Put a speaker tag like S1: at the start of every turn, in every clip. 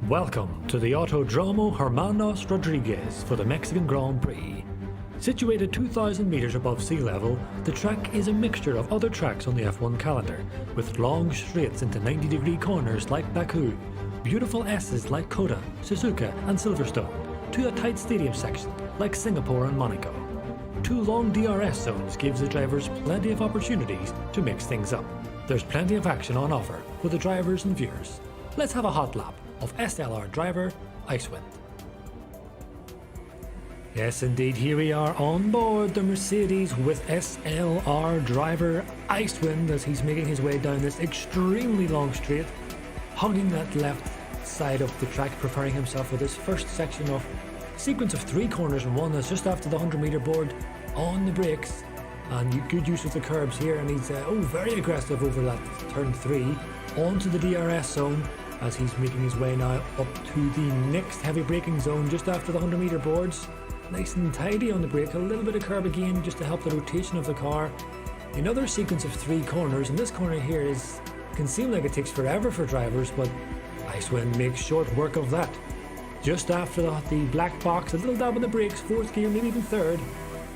S1: Welcome to the Autodromo Hermanos Rodriguez for the Mexican Grand Prix. Situated 2,000 meters above sea level, the track is a mixture of other tracks on the F1 calendar, with long straights into 90-degree corners like Baku, beautiful S's like Coda, Suzuka and Silverstone, to a tight stadium section like Singapore and Monaco. 2 long DRS zones gives the drivers plenty of opportunities to mix things up. There's plenty of action on offer for the drivers and viewers. Let's have a hot lap of SLR driver Icewind. Yes, indeed, here we are on board the Mercedes with SLR driver Icewind as he's making his way down this extremely long straight, hugging that left side of the track, preparing himself for this first section of sequence of 3 corners, and one that's just after the 100-meter board on the brakes, and good use of the curbs here, and he's very aggressive over that turn 3 onto the DRS zone, as he's making his way now up to the next heavy braking zone just after the 100-meter boards. Nice and tidy on the brake, a little bit of curb again just to help the rotation of the car. Another sequence of 3 corners, and this corner here can seem like it takes forever for drivers, but Icewind makes short work of that. Just after the black box, a little dab on the brakes, 4th gear, maybe even 3rd,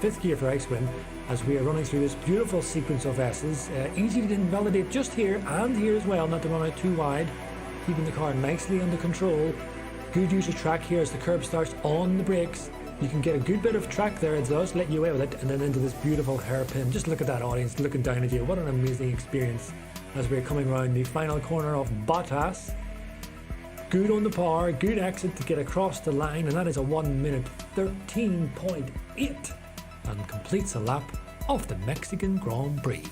S1: 5th gear for Icewind, as we are running through this beautiful sequence of S's. Easy to invalidate just here and here as well, not to run out too wide, keeping the car nicely under control. Good use of track here as the curb starts on the brakes. You can get a good bit of track there, it does let you away with it, and then into this beautiful hairpin. Just look at that audience looking down at you. What an amazing experience as we're coming around the final corner of Bottas. Good on the power, good exit to get across the line, and that is a 1 minute 13.8 and completes a lap of the Mexican Grand Prix.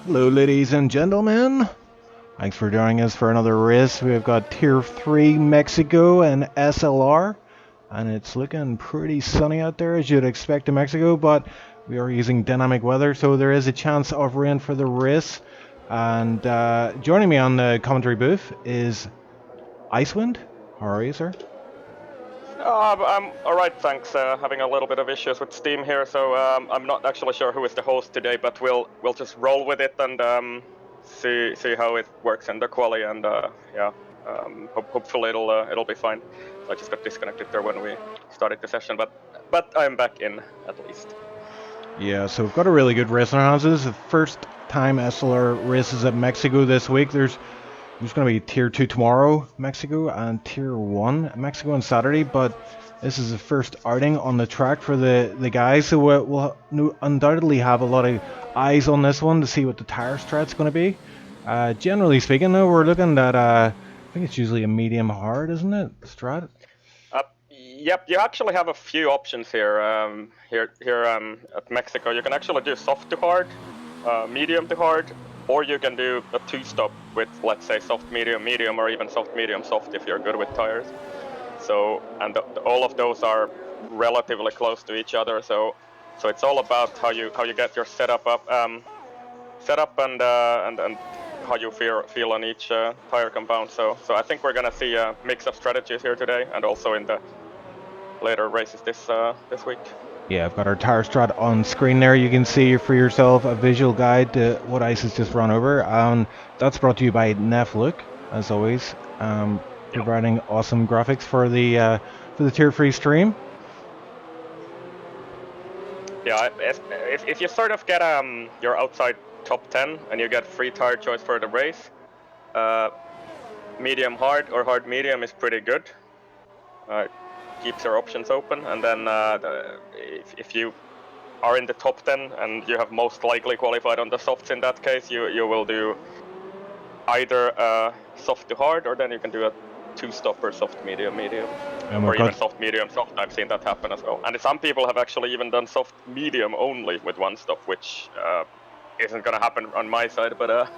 S2: Hello ladies and gentlemen, thanks for joining us for another race. We've got Tier 3 Mexico and SLR, and it's looking pretty sunny out there as you'd expect in Mexico, but we are using dynamic weather, so there is a chance of rain for the race. And joining me on the commentary booth is Icewind. How are you, sir?
S3: I'm alright, thanks. Having a little bit of issues with Steam here, so I'm not actually sure who is the host today, but we'll just roll with it and see how it works in the quali, and hopefully it'll be fine. So I just got disconnected there when we started the session, but I'm back in at least.
S2: Yeah, so we've got a really good race in our hands. This is the first time SLR races at Mexico this week. There's going to be Tier 2 tomorrow, Mexico, and Tier 1, Mexico on Saturday, but this is the first outing on the track for the guys, so we'll undoubtedly have a lot of eyes on this one to see what the tire strat's going to be. Generally speaking, though, we're looking at, I think it's usually a medium hard, isn't it, strat?
S3: Yep, you actually have a few options here. Here at Mexico, you can actually do soft to hard, medium to hard, or you can do a 2-stop with, let's say, soft, medium, medium, or even soft, medium, soft if you're good with tires. So, and all of those are relatively close to each other. So it's all about how you get your setup and how you feel on each tire compound. So I think we're gonna see a mix of strategies here today, and also in the later races this week.
S2: Yeah, I've got our tire strat on screen there. You can see for yourself a visual guide to what Ice has just run over. That's brought to you by Neflook, as always, providing awesome graphics for the Tier 3 stream.
S3: Yeah, if you sort of get your outside top 10 and you get free tire choice for the race, medium hard or hard medium is pretty good. Keeps your options open, and then if you are in the top 10 and you have most likely qualified on the softs, in that case you will do either soft to hard, or then you can do a 2-stop or soft medium medium, or even soft medium soft. I've seen that happen as well, and some people have actually even done soft medium only with 1 stop, which isn't gonna happen on my side, but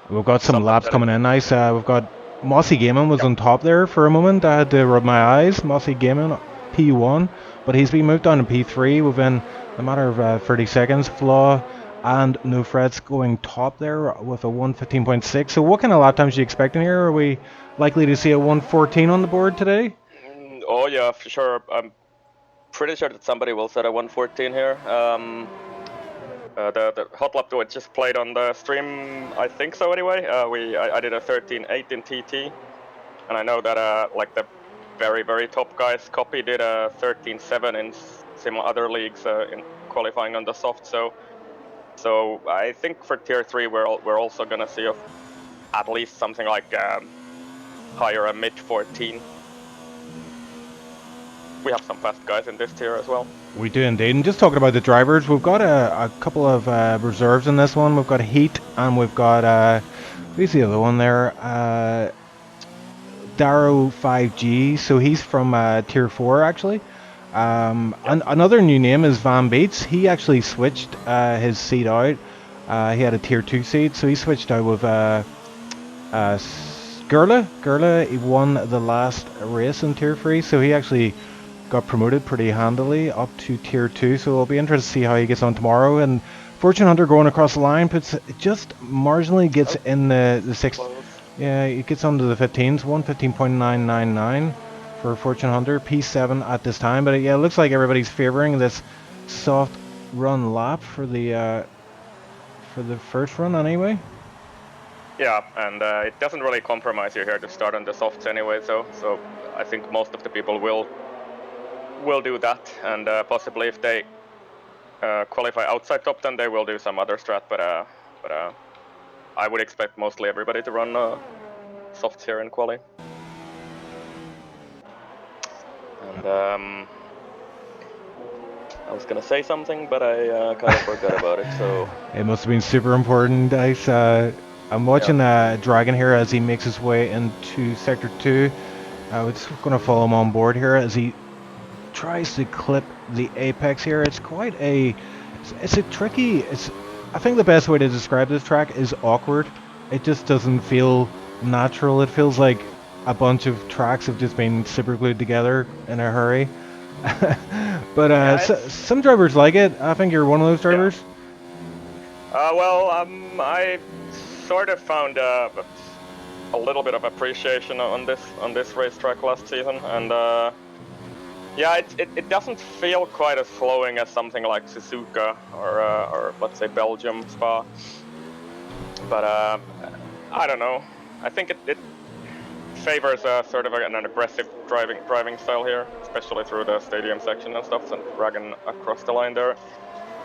S2: we've got some laps coming in. Nice. We've got Mossy Gaming was on top there for a moment. I had to rub my eyes. Mossy Gaming, P1, but he's been moved down to P3 within a matter of 30 seconds. Flaw and No Frets going top there with a 1:15.6. So what kind of lap times are you expecting here? Are we likely to see a 1:14 on the board today?
S3: Oh yeah, for sure. I'm pretty sure that somebody will set a 1:14 here. The hot lap that just played on the stream, I think so anyway. I did a 13.8 in TT, and I know that like the very top guys, Copy did a 13.7 in some other leagues in qualifying on the soft. So I think for tier 3 we're also gonna see at least something like higher a mid 14. We have some fast guys in this tier as well.
S2: We do indeed. And just talking about the drivers, we've got a couple of reserves in this one. We've got Heat and we've got, who's the other one there? Darrow 5G, so he's from Tier 4 actually. And another new name is Van Beats. He actually switched his seat out. He had a Tier 2 seat, so he switched out with Gurla. Gurla, he won the last race in Tier 3, so he actually got promoted pretty handily up to Tier 2, so it'll be interesting to see how he gets on tomorrow. And Fortune Hunter going across the line puts just marginally gets in the sixth. Yeah, it gets under the 15s, 1:15.999 for Fortune Hunter, P7 at this time. But yeah, it looks like everybody's favouring this soft run lap for the first run anyway.
S3: Yeah, and it doesn't really compromise you here to start on the softs anyway. So I think most of the people will do that, and possibly if they qualify outside top 10, they will do some other strat. But I would expect mostly everybody to run softs here in quali. And I was gonna say something, but I kind of forgot about it. So
S2: it must have been super important, guys. I'm watching Dragon here as he makes his way into Sector 2. We're just gonna follow him on board here as he tries to clip the apex here. It's quite a, it's a tricky. I think the best way to describe this track is awkward. It just doesn't feel natural. It feels like a bunch of tracks have just been super glued together in a hurry. But some drivers like it. I think you're one of those drivers.
S3: Yeah. I sort of found a little bit of appreciation on this racetrack last season, and yeah, it doesn't feel quite as flowing as something like Suzuka or let's say Belgium Spa. But I don't know. I think it favors sort of an aggressive driving style here, especially through the stadium section and stuff. And Dragon across the line there,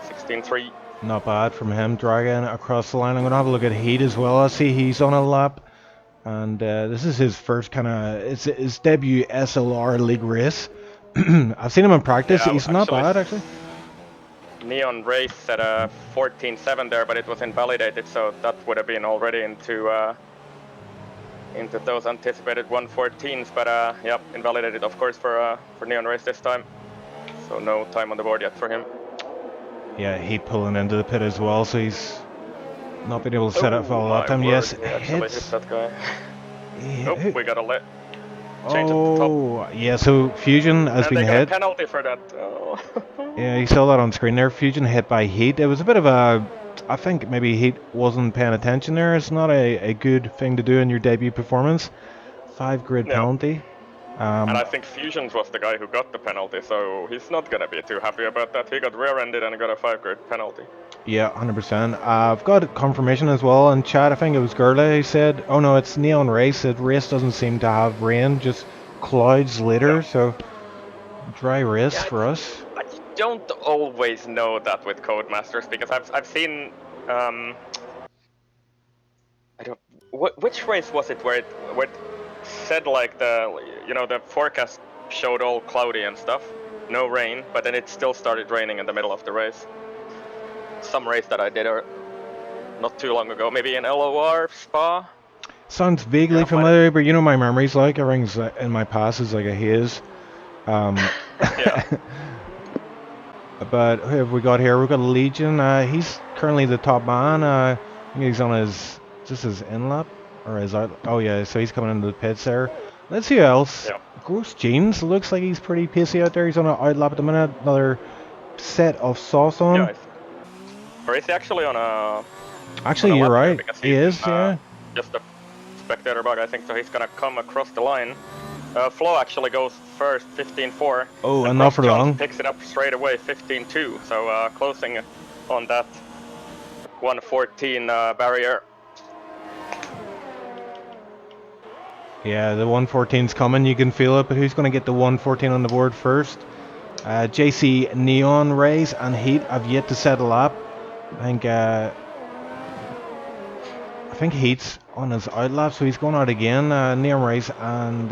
S3: 16.3.
S2: Not bad from him, Dragon across the line. I'm gonna have a look at Heat as well. I see he's on a lap, and this is his first kind of his debut SLR League race. I've seen him in practice.
S3: Yeah,
S2: he's not bad actually.
S3: Neon race at a 14.7 there, but it was invalidated, so that would have been already into those anticipated 1:14s. But yeah, invalidated of course for Neon race this time. So no time on the board yet for him.
S2: Yeah, Heat pulling into the pit as well, so he's not been able to set up for a lot of time. Yes,
S3: hit that guy.
S2: Yeah.
S3: We got a change at the top.
S2: Yeah, so Fusion has been
S3: they got
S2: hit.
S3: a penalty for that. Oh.
S2: Yeah, you saw that on screen there. Fusion hit by Heat. It was a bit of a, I think maybe Heat wasn't paying attention there. It's not a good thing to do in your debut performance. 5 grid penalty.
S3: And I think Fusions was the guy who got the penalty, so he's not gonna be too happy about that. He got rear-ended and got a 5 grid penalty.
S2: Yeah, 100%. I've got confirmation as well in chat. I think it was Gurla who said, oh no, it's Neon Race. The race doesn't seem to have rain, just clouds later, so dry race for us.
S3: I don't always know that with Codemasters, because I've seen which race was it where it said like the forecast showed all cloudy and stuff, no rain, but then it still started raining in the middle of the race. Some race that I did not too long ago, maybe in LOR Spa.
S2: Sounds vaguely familiar, but you know my memory's like everything's in my past is like a haze.
S3: Yeah.
S2: But who have we got here? We've got Legion. He's currently the top man. I think he's on his in lap. Or is that? Oh yeah, so he's coming into the pits there. Let's see who else.
S3: Yeah.
S2: Gross Jeans looks like he's pretty pacey out there. He's on an outlap at the minute. Another set of sauce on.
S3: Yeah. Or is he actually on a
S2: Actually, you're
S3: lap here?
S2: right.
S3: Because
S2: He
S3: he's
S2: is, yeah.
S3: just a spectator bug, I think. So he's gonna come across the line. Flo actually goes first, 15.4.
S2: Oh, and not
S3: Cross
S2: for
S3: John
S2: long.
S3: picks it up straight away, 15.2. So closing on that 114 barrier.
S2: Yeah, the 114's coming. You can feel it. But who's going to get the 114 on the board first? JC Neon Rays and Heat have yet to settle up. I think Heat's on his outlap, so he's going out again. Neon Rays and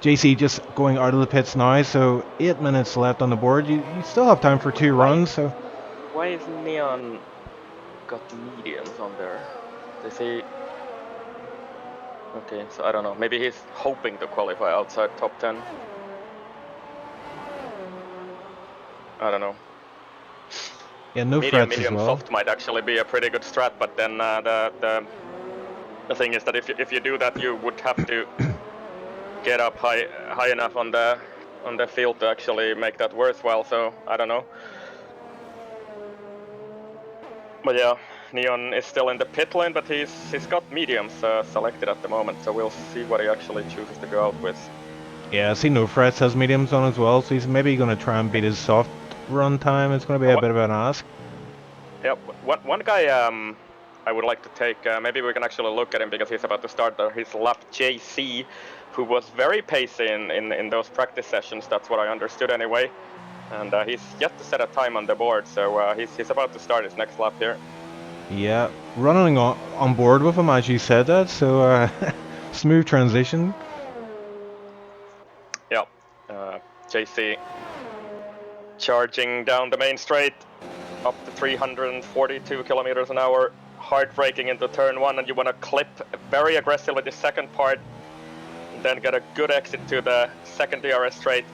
S2: JC just going out of the pits now. So 8 minutes left on the board. You still have time for 2 runs. So
S3: why is Neon got mediums on there? Does he? Okay, so I don't know. Maybe he's hoping to qualify outside top 10. I don't know.
S2: yeah, no
S3: Medium,
S2: frets as
S3: medium,
S2: well.
S3: soft might actually be a pretty good strat, but then the thing is that if you do that, you would have to get up high enough on the field to actually make that worthwhile. So I don't know. But yeah, Neon is still in the pit lane, but he's got mediums selected at the moment, so we'll see what he actually chooses to go out with.
S2: Yeah, I see no frets has mediums on as well, so he's maybe going to try and beat his soft run time. It's going to be a bit of an ask.
S3: Yeah, one guy I would like to take, maybe we can actually look at him because he's about to start his lap, JC, who was very pacey in those practice sessions, that's what I understood anyway. And he's yet to set a time on the board, so he's about to start his next lap here.
S2: Yeah, running on board with him as you said that, so smooth transition.
S3: Yeah, JC charging down the main straight up to 342 kilometers an hour, hard braking into turn 1, and you want to clip very aggressively the second part, and then get a good exit to the second DRS straight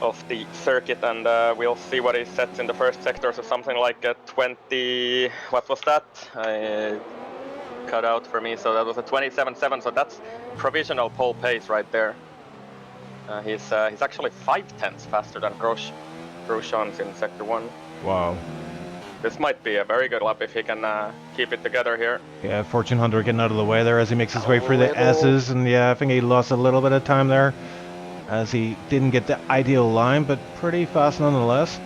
S3: of the circuit, and we'll see what he sets in the first sector. So something like a 20, what was that? I cut out for me, so that was a 27.7, so that's provisional pole pace right there. He's actually 5/10 faster than Grosjean's in sector 1.
S2: Wow.
S3: This might be a very good lap if he can keep it together here.
S2: Yeah, Fortune Hunter getting out of the way there as he makes his way through the S's, and yeah, I think he lost a little bit of time there as he didn't get the ideal line, but pretty fast nonetheless.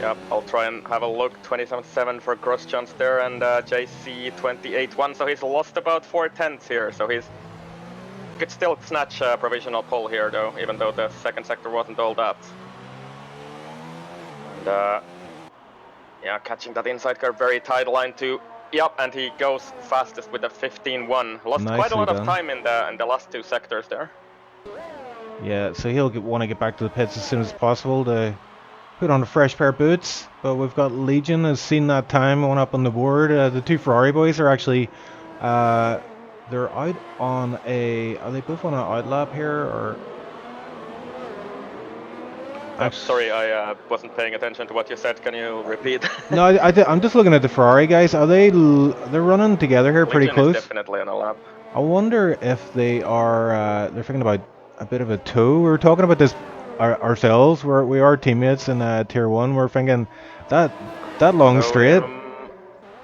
S3: Yep, I'll try and have a look. 27.7 for Grosjean's there, and JC 28.1, so he's lost about 4/10 here, so he could still snatch a provisional pole here though, even though the second sector wasn't all that. And yeah, catching that inside curve, very tight line too. Yep, and he goes fastest with a 15.1. Lost quite a lot of time in the last 2 sectors there.
S2: Yeah, so he'll want to get back to the pits as soon as possible to put on a fresh pair of boots. But we've got Legion has seen that time going up on the board. The 2 Ferrari boys are actually they're out on a. Are they both on an out lap here or?
S3: Sorry, I wasn't paying attention to what you said. Can you repeat?
S2: No, I'm just looking at the Ferrari guys. Are they? They're running together here, pretty
S3: Legion
S2: close.
S3: is definitely on a lap.
S2: I wonder if they are. They're thinking about a bit of a tow. We were talking about this ourselves. We are teammates in Tier 1. We're thinking that long straight.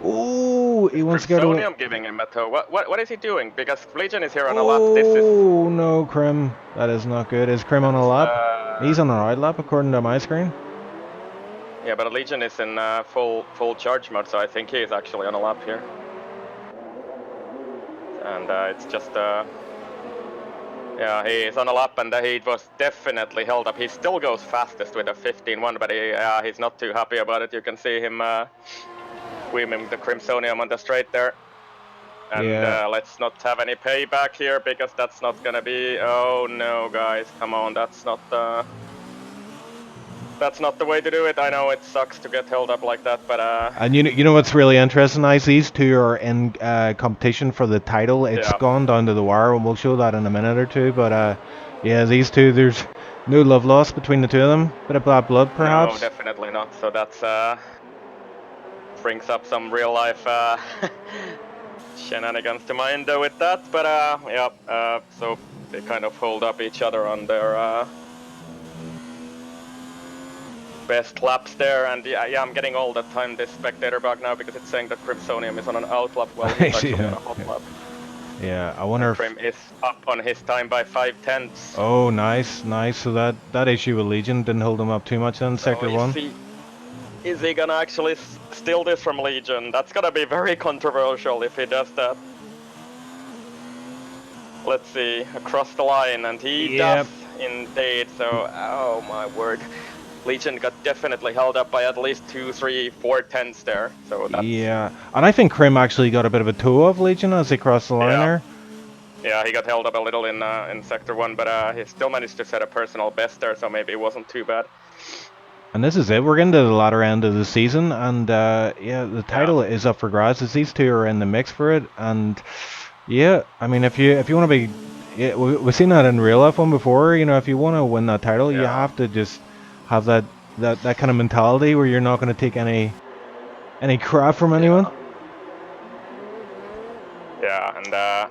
S2: Oh, he wants to go to.
S3: Sonium giving him a tow. What is he doing? Because Legion is here on a lap. This is.
S2: Oh no, Krim. That is not good. Is Krim on a lap? He's on a right lap according to my screen.
S3: Yeah, but Legion is in full charge mode, so I think he is actually on a lap here. And it's just. Yeah, he is on a lap, and he was definitely held up. He still goes fastest with a 15.1, but he's not too happy about it. You can see him weaving the Crimsonium on the straight there. And let's not have any payback here, because that's not gonna be. Oh no, guys, come on, that's not the way to do it. I know it sucks to get held up like that, but
S2: and you know what's really interesting, guys? These 2 are in competition for the title. It's gone down to the wire, and we'll show that in a minute or 2. But yeah, these 2, there's no love lost between the 2 of them. Bit of bad blood, perhaps.
S3: No, definitely not. So that's brings up some real life shenanigans to mind with that, but yeah, so they kind of hold up each other on their best laps there, and yeah, I'm getting all the time this spectator bug now because it's saying that Crimsonium is on an out lap while he's actually on a hot lap.
S2: Yeah, I wonder
S3: and Prim is up on his time by 5/10.
S2: Oh, nice, nice. So that issue with Legion didn't hold him up too much in Sector 1.
S3: Is he gonna actually steal this from Legion? That's gonna be very controversial if he does that. Let's see, across the line, and he does indeed, so, oh my word. Legion got definitely held up by at least 2, 3, 4 tenths there, so that's...
S2: Yeah, and I think Krim actually got a bit of a toe of Legion as he crossed the line there.
S3: Yeah, he got held up a little in Sector 1, but he still managed to set a personal best there, so maybe it wasn't too bad.
S2: And this is it, we're getting to the latter end of the season, and yeah, the title is up for grabs as these two are in the mix for it, and yeah, I mean, if you want to be... Yeah, we've seen that in real F1 before, you know, if you want to win that title, you have to just have that kind of mentality where you're not going to take any crap from anyone.
S3: Yeah, and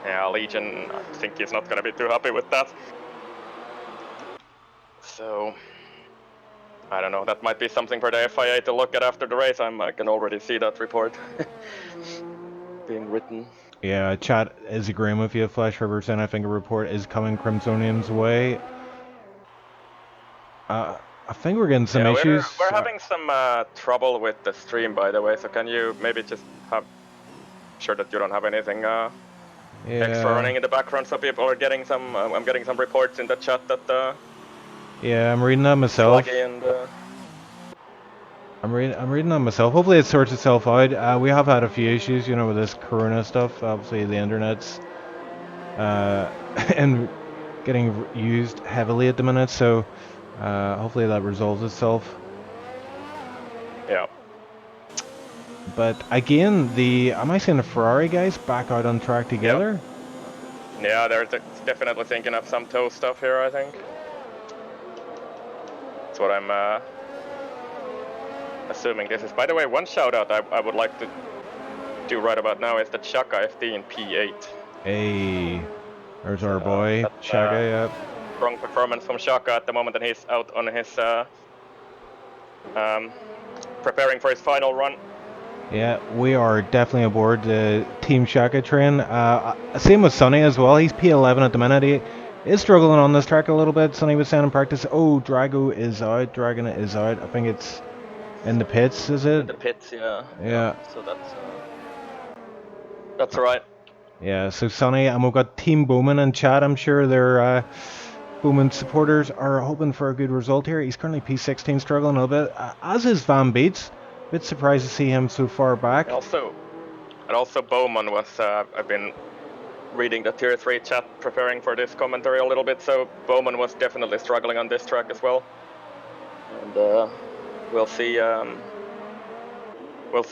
S3: yeah, Legion, I think he's not going to be too happy with that. So, I don't know, that might be something for the FIA to look at after the race. I can already see that report being written.
S2: Yeah, chat is agreeing with you. Flash Rivers, and I think a report is coming Crimsonium's way. I think we're getting some issues.
S3: We're having some trouble with the stream, by the way, so can you maybe just have sure that you don't have anything extra running in the background, so people are getting some, I'm getting some reports in the chat that
S2: yeah, I'm reading that myself.
S3: And,
S2: I'm reading that myself. Hopefully it sorts itself out. We have had a few issues, you know, with this Corona stuff. Obviously the internet's and getting used heavily at the minute, so hopefully that resolves itself.
S3: Yeah.
S2: But again, am I seeing the Ferrari guys back out on track together?
S3: Yep. Yeah, they're definitely thinking of some toe stuff here, I think. That's what I'm assuming this is. By the way, one shout out I would like to do right about now is that Shaka FD in P8.
S2: Hey, there's our boy, Shaka, yep.
S3: Strong performance from Shaka at the moment, and he's out on his preparing for his final run.
S2: Yeah, we are definitely aboard the Team Shaka train. Same with Sonny as well. He's P11 at the minute. He is struggling on this track a little bit. Sonny was saying in practice. Oh, Drago is out. Dragon is out. I think it's in the pits, is it?
S3: In the pits, yeah.
S2: Yeah.
S3: So that's right.
S2: Yeah, so Sonny, and we've got Team Bowman in chat. I'm sure their Bowman supporters are hoping for a good result here. He's currently P16, struggling a little bit, as is Van Beets. Bit surprised to see him so far back.
S3: And also Bowman was, I've been reading the Tier 3 chat preparing for this commentary a little bit, so Bowman was definitely struggling on this track as well. And we'll see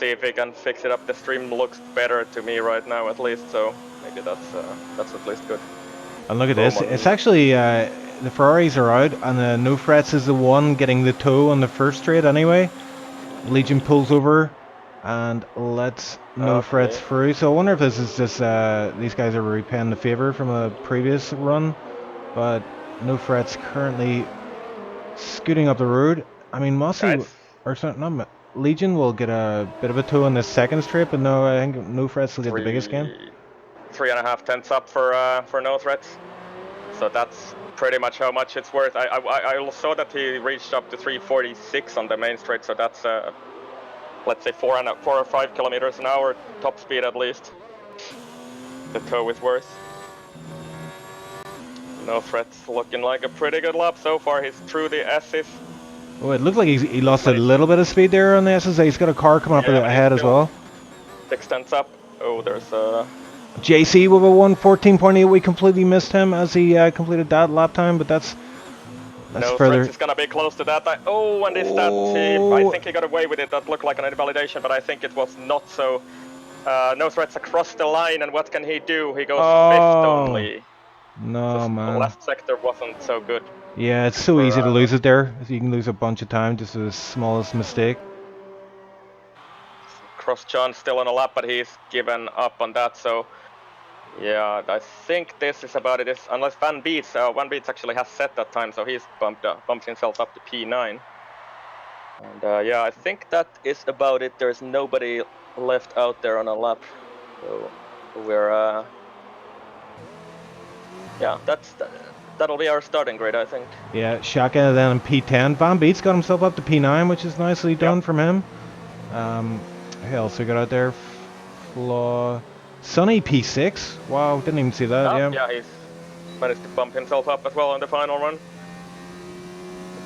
S3: if he can fix it up. The stream looks better to me right now at least, so maybe that's at least good.
S2: And look at this, it's actually, the Ferraris are out, and No Frets is the one getting the toe on the first straight anyway. Legion pulls over and lets No Frets through. So I wonder if this is just these guys are repaying the favor from a previous run. But No Frets currently scooting up the road. I mean, Mossy or something. Not Legion will get a bit of a toe on this second straight, but no, I think No Frets will get the biggest gain.
S3: 3.5 tenths up for No Threats. So that's pretty much how much it's worth. I saw that he reached up to 346 on the main straight, so that's let's say 4 or 5 kilometers an hour top speed at least. The toe is worth. No Threats looking like a pretty good lap so far. He's through the S's.
S2: Oh, it looked like he lost a little bit of speed there on the S's. He's got a car coming up ahead as well.
S3: 6 tenths up. Oh, there's
S2: JC with a 1:14.8. We completely missed him as he completed that lap time, but that's
S3: No
S2: further.
S3: Threats is gonna be close to that. And is that? I think he got away with it. That looked like an invalidation, but I think it was not so. No Threats across the line, and what can he do? He goes 5th only.
S2: No, man.
S3: The last sector wasn't so good.
S2: Yeah, it's so easy to lose it there. You can lose a bunch of time, just the smallest mistake.
S3: Cross-John still on a lap, but he's given up on that, so yeah, I think this is about it. Unless Van Beets actually has set that time, so he's bumped himself up to P9. And yeah, I think that is about it. There's nobody left out there on a lap, so we're yeah, that'll be our starting grid, I think.
S2: Yeah, Shaka then in P10. Van Beets got himself up to P9, which is nicely done from him. Who else we got out there? Sonny P6. Wow, didn't even see that.
S3: Yeah, he's managed to bump himself up as well on the final run.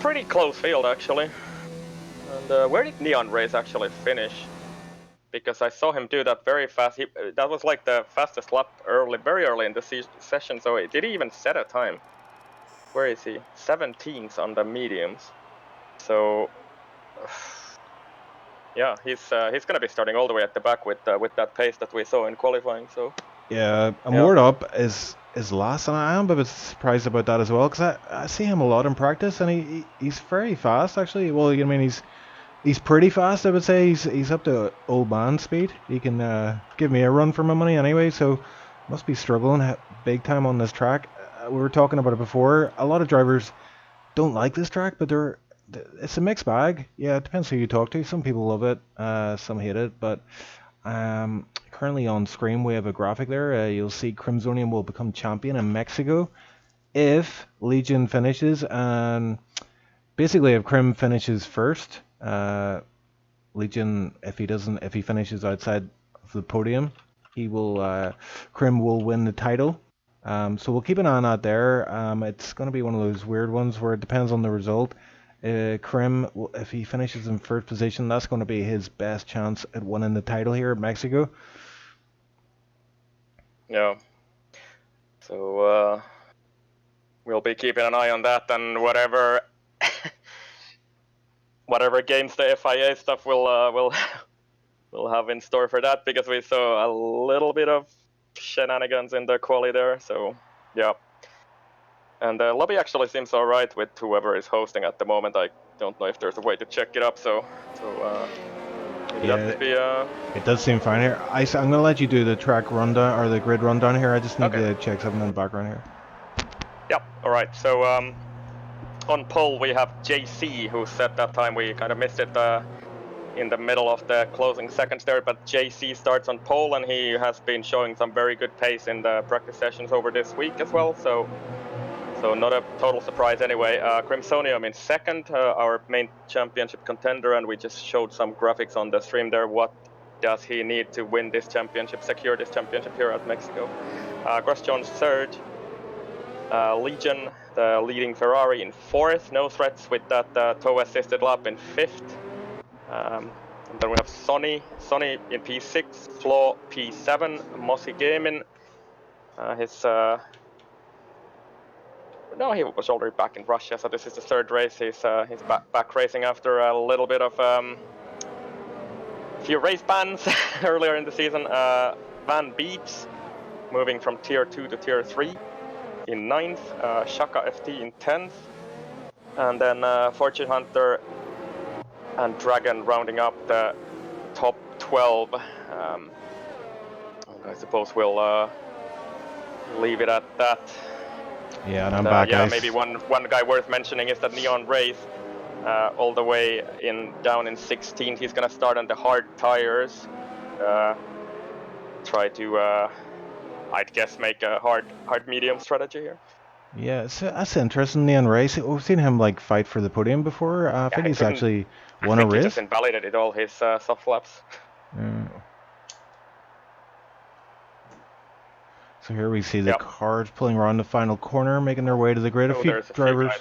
S3: Pretty close field, actually. And where did Neon Race actually finish? Because I saw him do that very fast. That was like the fastest lap very early in the session. So did he even set a time? Where is he? 17th on the mediums. So yeah, he's gonna be starting all the way at the back with that pace that we saw in qualifying. So
S2: yeah, Moored Up is last, and I am a bit surprised about that as well, because I see him a lot in practice, and he's very fast actually. Well, I mean he's pretty fast, I would say. He's up to old man speed. He can give me a run for my money anyway, so must be struggling big time on this track. We were talking about it before. A lot of drivers don't like this track, but it's a mixed bag. Yeah, it depends who you talk to. Some people love it, some hate it, but currently on screen we have a graphic there. You'll see Crimsonium will become champion in Mexico if Legion finishes, and basically if Crim finishes first, Legion, if he finishes outside of the podium, Crim will win the title. So we'll keep an eye on that there. It's going to be one of those weird ones where it depends on the result. Crim, if he finishes in first position, that's going to be his best chance at winning the title here at Mexico.
S3: Yeah. So we'll be keeping an eye on that, and whatever games the FIA stuff will have in store for that, because we saw a little bit of shenanigans in the quali there. So yeah. And the lobby actually seems alright with whoever is hosting at the moment. I don't know if there's a way to check it up, so
S2: yeah, it does seem fine here. I'm going to let you do the track rundown, or the grid rundown here. I just need to check something in the background here.
S3: Yep, alright. So on pole we have JC, who set that time. We kind of missed it in the middle of the closing seconds there, but JC starts on pole, and he has been showing some very good pace in the practice sessions over this week as well, so not a total surprise anyway. Crimsonium in second, our main championship contender, and we just showed some graphics on the stream there. What does he need to win this championship, secure this championship here at Mexico? Grosjean third, Legion, the leading Ferrari, in fourth, no threats with that tow assisted lap, in fifth. And then we have Sonny in P6, Flo P7, Mossy Gaming, no, he was already back in Russia, so this is the third race. He's back racing after a little bit of few race bans earlier in the season. Van Beets moving from tier 2 to tier 3 in 9th, Shaka FT in 10th, and then Fortune Hunter and Dragon rounding up the top 12. I suppose we'll leave it at that.
S2: Yeah, and I'm back,
S3: yeah,
S2: guys.
S3: maybe one guy worth mentioning is that Neon Race, all the way down in 16th. He's gonna start on the hard tires. Try to, I'd guess, make a hard medium strategy here.
S2: Yeah, that's interesting. Neon Race. We've seen him like fight for the podium before. I think he's actually won a race.
S3: He just invalidated all his soft laps.
S2: So here we see the cars pulling around the final corner, making their way to the grid. A few drivers.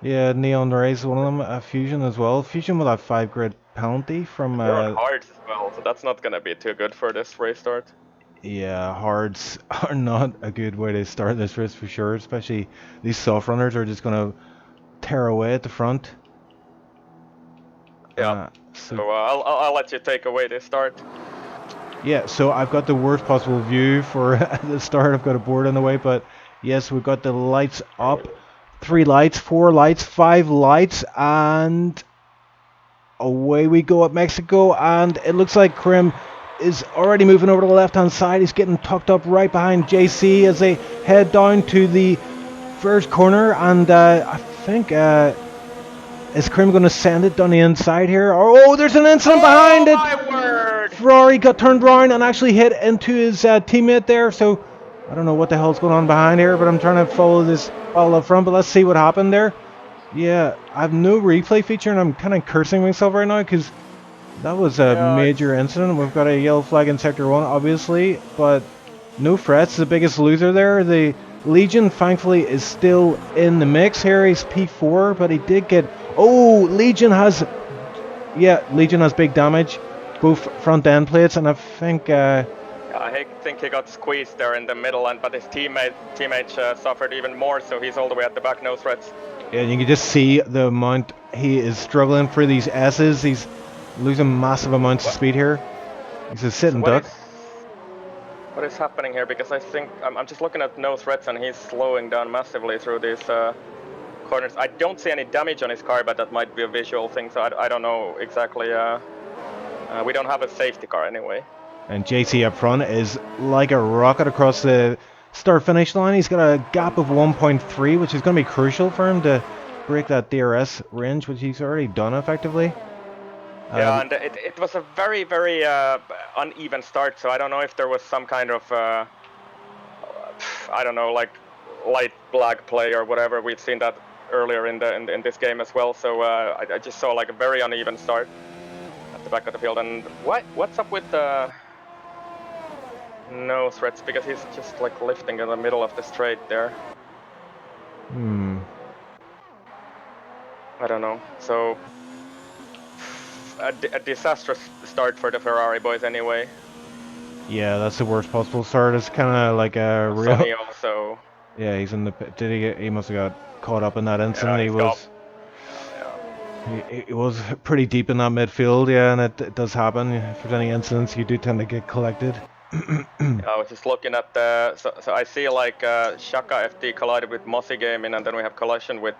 S2: Yeah, Neon Race, one of them. Fusion as well. Fusion will have 5 grid penalty from.
S3: They're on hards as well, so that's not gonna be too good for this race start.
S2: Yeah, hards are not a good way to start this race for sure. Especially these soft runners are just gonna tear away at the front.
S3: Yeah. So I'll let you take away this start.
S2: Yeah, so I've got the worst possible view for the start. I've got a board on the way, but yes, we've got the lights up. 3 lights, 4 lights, 5 lights, and away we go at Mexico, and it looks like Krim is already moving over to the left-hand side. He's getting tucked up right behind JC as they head down to the first corner, and I think is Krim going to send it down the inside here? Oh, there's an incident behind it!
S3: Oh my word!
S2: Ferrari got turned around and actually hit into his teammate there, so I don't know what the hell's going on behind here, but I'm trying to follow this all up front, but let's see what happened there. Yeah, I have no replay feature and I'm kind of cursing myself right now because that was a major incident. We've got a yellow flag in Sector 1, obviously, but no frets. The biggest loser there. The Legion, thankfully, is still in the mix here. He's P4, but he did get... Oh, Legion has... Yeah, Legion has big damage. Both front end plates, and I think...
S3: I think he got squeezed there in the middle, but his teammate suffered even more, so he's all the way at the back, no threats.
S2: Yeah, you can just see the amount he is struggling for these S's. He's losing massive amounts of speed here. He's a sitting duck.
S3: What is happening here? Because I think I'm just looking at no threats, and he's slowing down massively through these corners. I don't see any damage on his car, but that might be a visual thing, so I don't know exactly. We don't have a safety car anyway.
S2: And JC up front is like a rocket across the start-finish line. He's got a gap of 1.3, which is going to be crucial for him to break that DRS range, which he's already done effectively.
S3: Yeah, and it was a very, very uneven start, so I don't know if there was some kind of, I don't know, like light lag play or whatever. We've seen that earlier in this game as well, so I just saw like a very uneven start at the back of the field. And what's up with the... No threats, because he's just like lifting in the middle of the straight there. I don't know. So a disastrous start for the Ferrari boys anyway.
S2: Yeah, that's the worst possible start. It's kind of like a real...
S3: Sonny also.
S2: Yeah, he's in the... Did he get... He must have got caught up in that incident.
S3: Yeah,
S2: he was pretty deep in that midfield, yeah, and it does happen. If there's any incidents, you do tend to get collected.
S3: I was just looking at the... So I see like Shaka FD collided with Mossy Gaming, and then we have collision with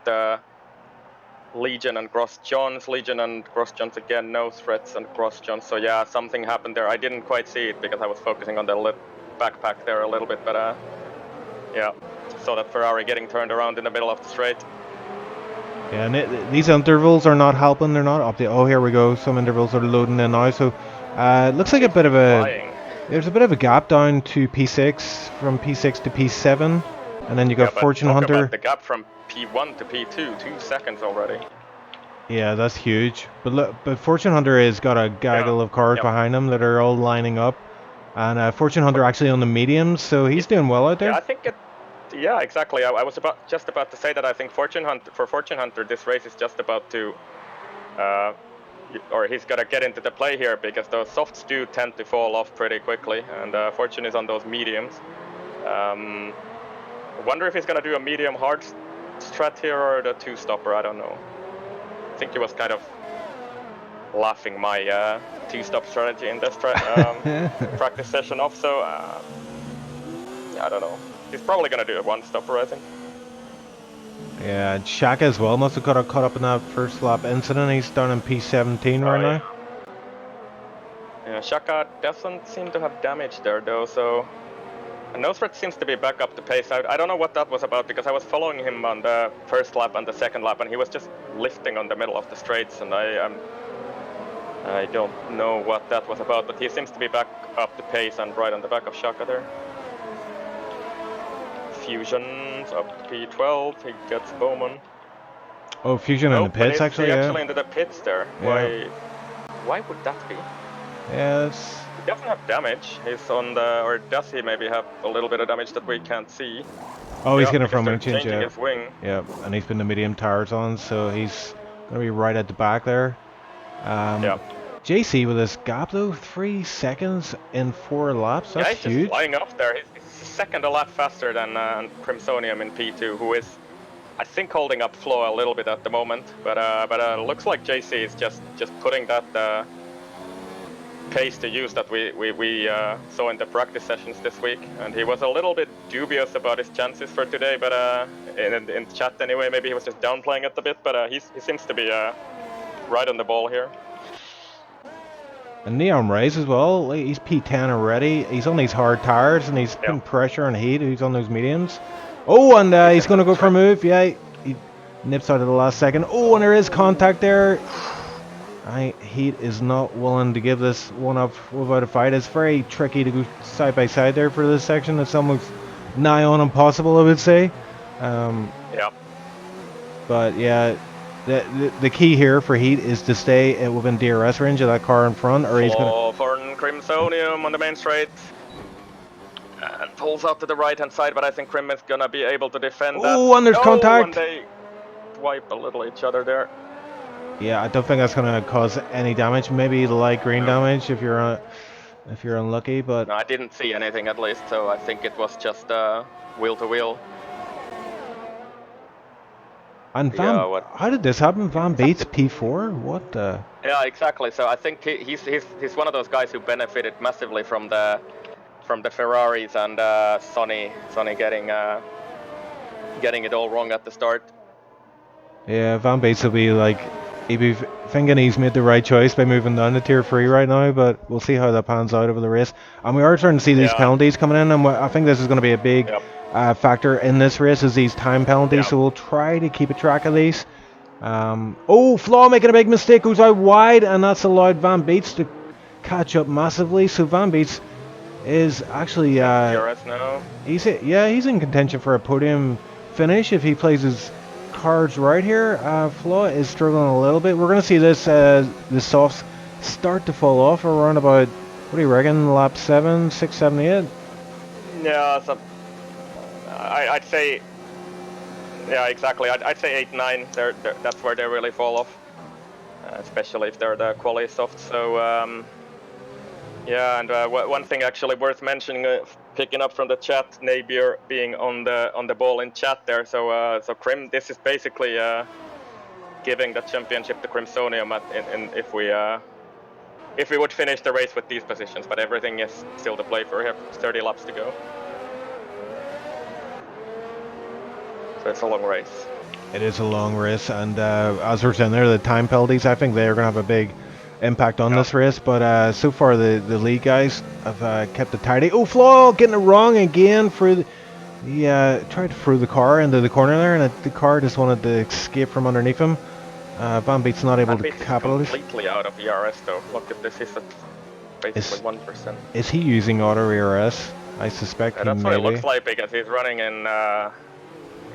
S3: Legion and Grosjeans. Legion and Grosjeans again, no threats and Grosjeans. So yeah, something happened there. I didn't quite see it because I was focusing on the backpack there a little bit, but yeah, saw that Ferrari getting turned around in the middle of the straight.
S2: Yeah, and these intervals are not helping. They're not up there. Oh, here we go. Some intervals are loading in now. So it looks like a bit of a...
S3: Flying.
S2: There's a bit of a gap down to P6, from P6 to P7, and then you got Fortune Hunter.
S3: About the gap from P1 to P2, 2 seconds already.
S2: Yeah, that's huge. But look, but Fortune Hunter has got a gaggle of cars behind him that are all lining up, and Fortune Hunter actually on the mediums, so he's doing well out there.
S3: Yeah, I think it. Yeah, exactly. I was just about to say that I think Fortune Hunter, this race is just about to. Or he's got to get into the play here, because those softs do tend to fall off pretty quickly, and Fortune is on those mediums. I wonder if he's going to do a medium hard strat here or the two-stopper, I don't know. I think he was kind of laughing my two-stop strategy in this practice session off, so I don't know. He's probably going to do a one-stopper, I think.
S2: Yeah, Shaka as well must have got caught up in that first lap incident. He's down in P17 right now.
S3: Yeah, Shaka doesn't seem to have damage there though, so... And no threat seems to be back up the pace. I don't know what that was about, because I was following him on the first lap and the second lap, and he was just lifting on the middle of the straights, and I don't know what that was about, but he seems to be back up the pace and right on the back of Shaka there. Fusion's up to P12, he gets Bowman.
S2: Oh, Fusion in the pits actually, yeah.
S3: Actually into the pits there.
S2: Yeah.
S3: Why would that be?
S2: Yes.
S3: He doesn't have damage. He's on the, or does he maybe have a little bit of damage that we can't see?
S2: Oh, he's gonna front wing change,
S3: changing his wing.
S2: Yeah, and he's been the medium tires on, so he's gonna be right at the back there.
S3: Yeah.
S2: JC with this gap though, 3 seconds in 4 laps. That's
S3: he's
S2: huge.
S3: Just flying off there. He's second a lap faster than Crimsonium in P2, who is, I think, holding up Flo a little bit at the moment. But looks like JC is just putting that pace to use that we saw in the practice sessions this week. And he was a little bit dubious about his chances for today, but in the chat anyway, maybe he was just downplaying it a bit. But he seems to be right on the ball here.
S2: And Neon Rays as well, like, he's P10 already. He's on these hard tires and he's putting pressure on heat. He's on those mediums. Oh, and he's going to go for a move. Yeah, he nips out at the last second. Oh, and there is contact there. Heat is not willing to give this one up without a fight. It's very tricky to go side by side there for this section. It's almost nigh on impossible, I would say.
S3: Yeah.
S2: But yeah, the key here for Heat is to stay within DRS range of that car in front, or he's going
S3: to... for Crimsonium on the main straight. And pulls out to the right hand side, but I think Crim is going to be able to defend that.
S2: Oh, and there's contact!
S3: And they wipe a little each other there.
S2: Yeah, I don't think that's going to cause any damage. Maybe light green damage if you're unlucky, but...
S3: No, I didn't see anything at least, so I think it was just wheel to wheel.
S2: And how did this happen? Van Beets P4? What the...
S3: Yeah, exactly. So I think he's one of those guys who benefited massively from the Ferraris and Sonny getting it all wrong at the start.
S2: Yeah, Van Beets will be like, he'd be thinking he's made the right choice by moving down to Tier 3 right now, but we'll see how that pans out over the race. And we are starting to see these penalties coming in, and I think this is going to be a big factor in this race, is these time penalties, so we'll try to keep a track of these. Oh, Flaw making a big mistake, goes out wide, and that's allowed Van Beets to catch up massively, so Van Beets is actually...
S3: DRS now.
S2: He's in contention for a podium finish if he plays his cards right here. Flaw is struggling a little bit. We're going to see this the softs start to fall off around about, what do you reckon, lap 7, 6, 7, 8?
S3: Yeah, so I'd say, yeah, exactly. I'd say 8, 9. That's where they really fall off, especially if they're the quality soft. So yeah, and one thing actually worth mentioning, picking up from the chat, Nabier being on the ball in chat there. So Crim, this is basically giving the championship to Crimsonium if we would finish the race with these positions, but everything is still to play for. We have 30 laps to go. So it's a long race.
S2: It is a long race, and as we're saying there, the time penalties, I think they're going to have a big impact on this race, but so far the lead guys have kept it tidy. Oh, Flaw getting it wrong again through he tried to throw the car into the corner there, and the car just wanted to escape from underneath him. Van Beets not able to capitalize.
S3: Completely out of ERS though. Look at this, he's at basically 1%.
S2: Is he using auto ERS? I suspect
S3: that's what it looks like, because he's running in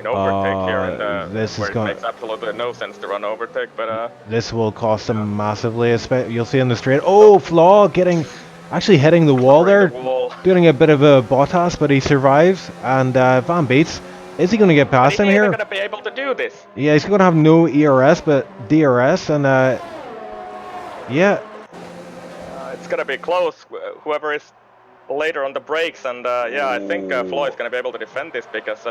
S3: overtake here, and it makes absolutely no sense to run overtake, but
S2: this will cost him massively. You'll see in the straight. Oh, Flaw actually hitting the wall there, doing a bit of a Bottas, but he survives. And Van Beets, is he going to get past him here?
S3: He's going to be able to do this.
S2: Yeah, he's going to have no ERS, but DRS, and yeah.
S3: It's going to be close. Whoever is later on the brakes, and yeah, I think Flaw is going to be able to defend this, because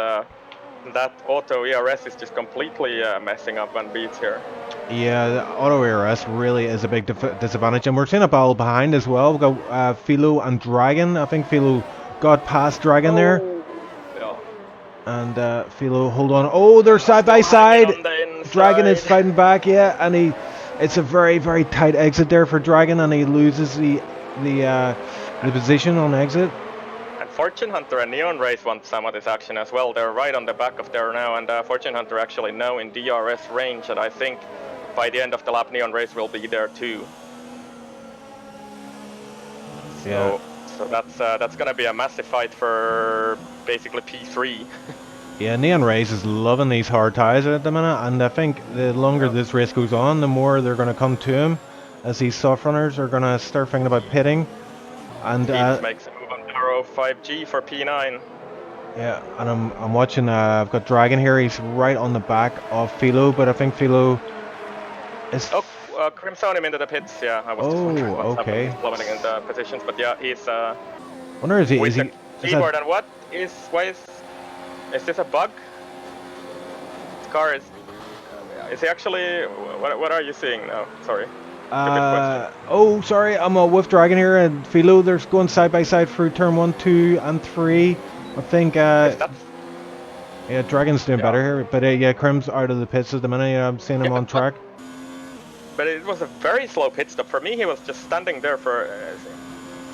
S3: that auto ERS is just completely messing up Van Beets here.
S2: Yeah, the auto ERS really is a big disadvantage, and we're seeing a battle behind as well. We've got Philo and Dragon. I think Philo got past Dragon there.
S3: Yeah.
S2: And Philo, hold on. Oh, they're side by side. Dragon is fighting back, yeah, and it's a very, very tight exit there for Dragon, and he loses the position on exit.
S3: Fortune Hunter and Neon Race want some of this action as well. They're right on the back of there now, and Fortune Hunter actually now in DRS range, and I think by the end of the lap Neon Race will be there too.
S2: Yeah.
S3: So that's gonna be a massive fight for basically P3.
S2: Yeah, Neon Race is loving these hard tires at the minute, and I think the longer this race goes on, the more they're going to come to him, as these soft runners are going to start thinking about pitting. And
S3: makes a move on Arrow 5G for P9.
S2: Yeah, and I'm watching. I've got Dragon here. He's right on the back of Philo, but I think Philo is.
S3: Crimsonium into the pits. Yeah, I was just wondering what's happening, plummeting in the positions. But yeah, he's.
S2: Wonder is he?
S3: Keyboard and what is? Why is this a bug? This car is. Is he actually? What are you seeing now? Sorry.
S2: Oh, sorry, I'm with Dragon here, and Philo, they're going side by side through turn 1, 2, and 3. I think, yeah, Dragon's doing better here, but yeah, Crim's out of the pits at the minute. Yeah, I'm seeing him on track.
S3: but it was a very slow pit stop. For me, he was just standing there for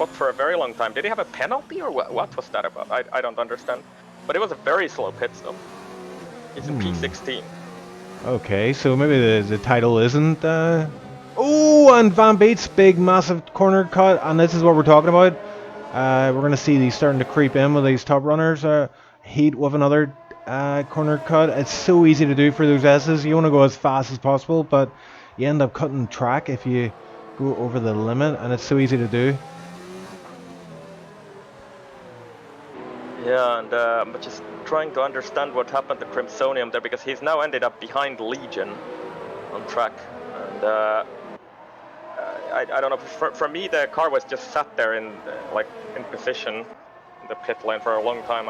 S3: a very long time. Did he have a penalty or what was that about? I don't understand. But it was a very slow pit stop. It's a P16.
S2: Okay, so maybe the title isn't... Oh, and Van Beet's big, massive corner cut, and this is what we're talking about. We're going to see these starting to creep in with these top runners. Heat with another corner cut. It's so easy to do for those S's. You want to go as fast as possible, but you end up cutting track if you go over the limit, and it's so easy to do.
S3: Yeah, and I'm just trying to understand what happened to Crimsonium there, because he's now ended up behind Legion on track. And I don't know, for me the car was just sat there in position in the pit lane for a long time.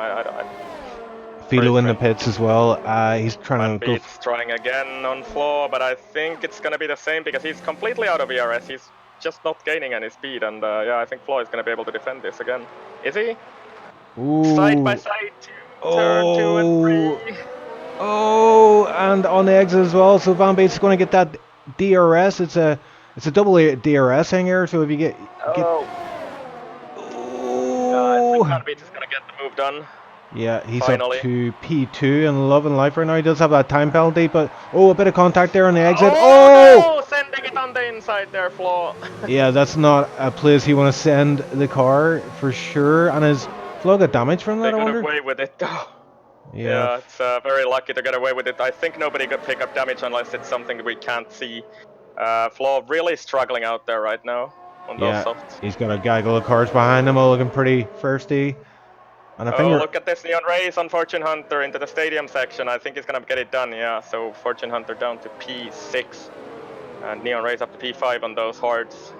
S2: Philo in the pits as well. He's trying to go.
S3: He's trying again on floor, but I think it's going to be the same because he's completely out of ERS. He's just not gaining any speed, and yeah, I think Flo is going to be able to defend this again. Is he?
S2: Ooh.
S3: Side by side, turn 2 and 3.
S2: Oh, and on the exit as well. So Van Beet's going to get that DRS. It's a double DRS thing here. So if you get
S3: Oh. I think Van Beet is going to get the move done.
S2: Yeah, he's
S3: finally
S2: up to P2 in Love and Life right now. He does have that time penalty, but a bit of contact there on the exit.
S3: Oh! No! Sending it on the inside there, Flo.
S2: Yeah, that's not a place you want to send the car for sure. And his Flo got damage from that, I wonder?
S3: They got away with it.
S2: Yeah,
S3: it's very lucky to get away with it. I think nobody could pick up damage unless it's something we can't see. Flo really struggling out there right now on those softs.
S2: He's got a gaggle of cars behind him, all looking pretty thirsty. And I think
S3: look at this Neon Race on Fortune Hunter into the stadium section. I think he's gonna get it done, yeah. So Fortune Hunter down to P6 and Neon Race up to P5 on those hards.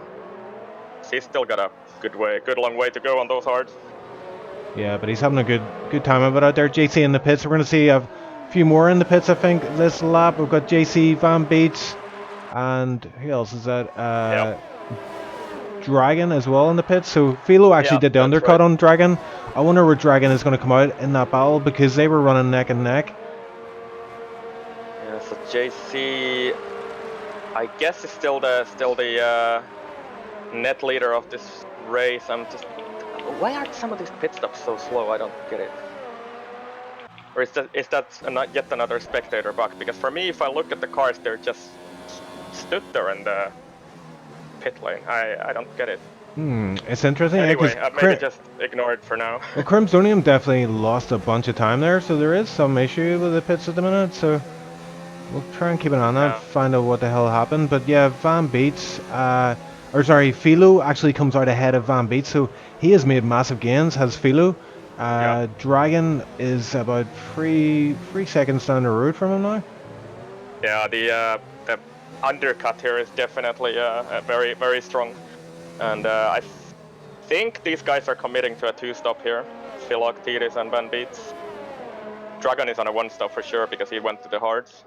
S3: He's still got a good long way to go on those hards.
S2: Yeah, but he's having a good time of it out there. JC in the pits. We're gonna see a few more in the pits, I think, this lap. We've got JC, Van Beets, and who else is that? Dragon as well in the pits. So Philo actually did the undercut on Dragon. I wonder where Dragon is going to come out in that battle because they were running neck and neck.
S3: Yeah, so JC, I guess is still the net leader of this race. Why are some of these pit stops so slow? I don't get it. Or is that yet another spectator bug? Because for me, if I look at the cars, they're just stood there in the pit lane. I don't get it.
S2: It's interesting.
S3: Anyway, maybe just ignore it for now.
S2: Well, Crimsonium definitely lost a bunch of time there, so there is some issue with the pits at the minute. So we'll try and keep an eye on that, find out what the hell happened. But yeah, Van Beets, Philo actually comes out ahead of Van Beets, so he has made massive gains. Has Philo? Dragon is about three seconds down the road from him now.
S3: Yeah, the undercut here is definitely very, very strong. And I think these guys are committing to a 2-stop here. Philo, Tiris and Van Beets. Dragon is on a 1-stop for sure because he went to the hards.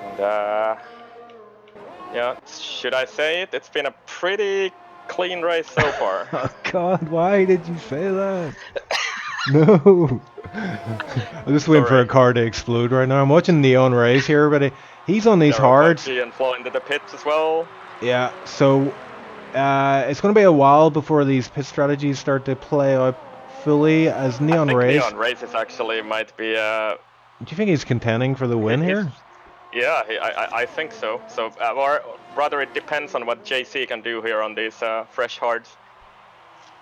S3: And yeah, should I say it? It's been a pretty clean race so far.
S2: Oh God, why did you say that? No. I'm just waiting for a car to explode right now. I'm watching Neon Race here, but he's on these hards.
S3: And Flo into the pits as well.
S2: Yeah, so it's going to be a while before these pit strategies start to play out fully as Neon Race.
S3: Neon Race is actually might be.
S2: Do you think he's contending for the win here?
S3: Yeah, I think so. So, or rather, it depends on what JC can do here on these fresh hards.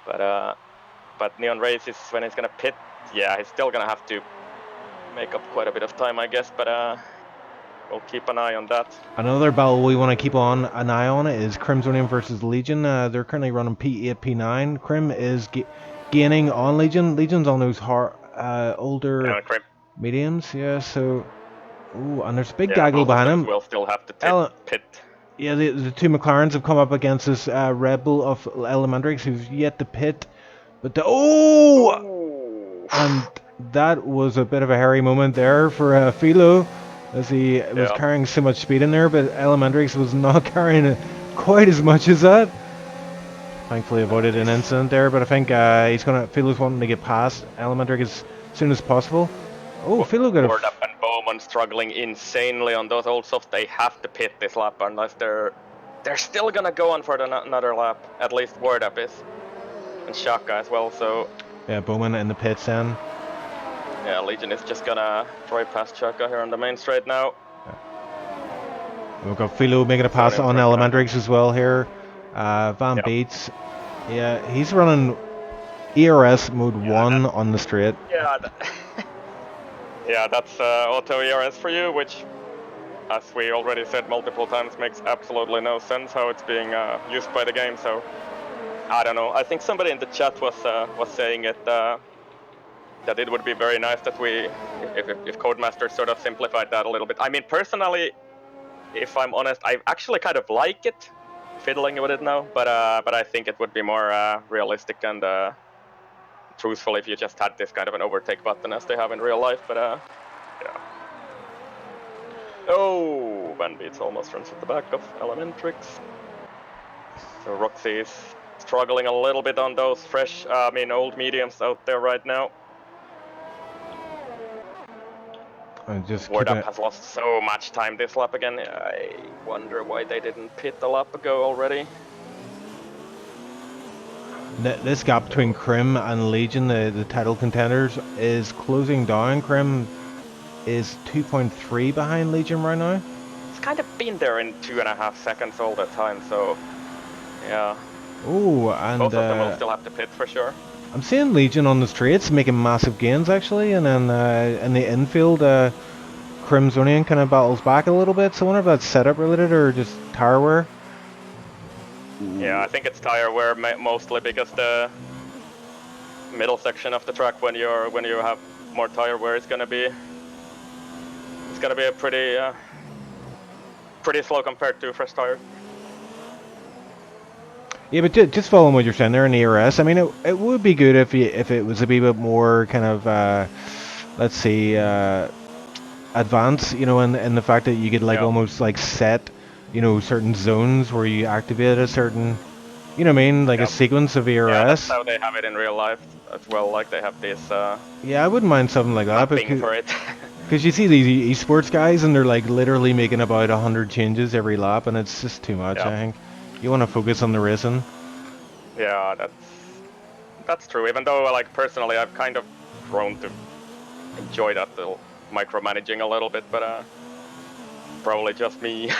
S3: But Neon Race is when he's gonna pit. Yeah, he's still gonna have to make up quite a bit of time, I guess. But we'll keep an eye on that.
S2: Another battle we want to keep an eye on is Crimsonium versus Legion. They're currently running P8, P9. Crim is gaining on Legion. Legion's on those older mediums. Yeah, so. Ooh, and there's a big gaggle behind him.
S3: We'll still have to pit.
S2: Yeah, the two McLarens have come up against this Red Bull of Elementrix who's yet to pit. But and that was a bit of a hairy moment there for Philo as he was carrying so much speed in there, but Elementrix was not carrying quite as much as that. Thankfully avoided an incident there, but I think Philo's wanting to get past Elementrix as soon as possible. Oh, Philo got a...
S3: Ward up and Bowman struggling insanely on those old softs. They have to pit this lap unless they're still gonna go on for another lap. At least Ward up is, and Shaka as well. So
S2: Yeah, Bowman in the pits then.
S3: yeah, Legion is just gonna drive past Shaka here on the main straight now.
S2: We've got Philo making a pass on Elementrix as well here. Van Beets, yeah, he's running ERS mode 1 on the straight.
S3: Yeah, yeah, that's auto ERS for you, which, as we already said multiple times, makes absolutely no sense how it's being used by the game. So I don't know. I think somebody in the chat was saying it that it would be very nice that if Codemasters sort of simplified that a little bit. I mean, personally, if I'm honest, I actually kind of like it, fiddling with it now. But I think it would be more realistic and truthful if you just had this kind of an overtake button as they have in real life. But yeah. Oh, Van Beets almost runs at the back of Elementrix. So Roxy is struggling a little bit on those old mediums out there right now. Ward Up has lost so much time this lap again. I wonder why they didn't pit a lap ago already.
S2: This gap between Krim and Legion, the title contenders, is closing down. Krim is 2.3 behind Legion right now.
S3: It's kind of been there in 2.5 seconds all the time, so yeah.
S2: Oh, and
S3: both of them will still have to pit for sure.
S2: I'm seeing Legion on the straights making massive gains actually, and then in the infield, Crimsonian kind of battles back a little bit. So I wonder if that's setup related or just tire wear.
S3: Yeah, I think it's tire wear mostly because the middle section of the track, when you have more tire wear, it's gonna be a pretty slow compared to fresh tires.
S2: Yeah, but just following what you're saying there in the ERS, I mean, it would be good if it was a wee bit more kind of, let's say, advanced, you know, in the fact that you could like almost like set, you know, certain zones where you activate a certain, you know what I mean, like a sequence of ERS.
S3: Yeah, that's how they have it in real life as well, like they have this
S2: yeah, I wouldn't mind something like that, because you see these esports guys and they're like literally making about 100 changes every lap, and it's just too much. I think you want to focus on the racing.
S3: Yeah, that's true. Even though, like, personally, I've kind of grown to enjoy that little micromanaging a little bit, but probably just me.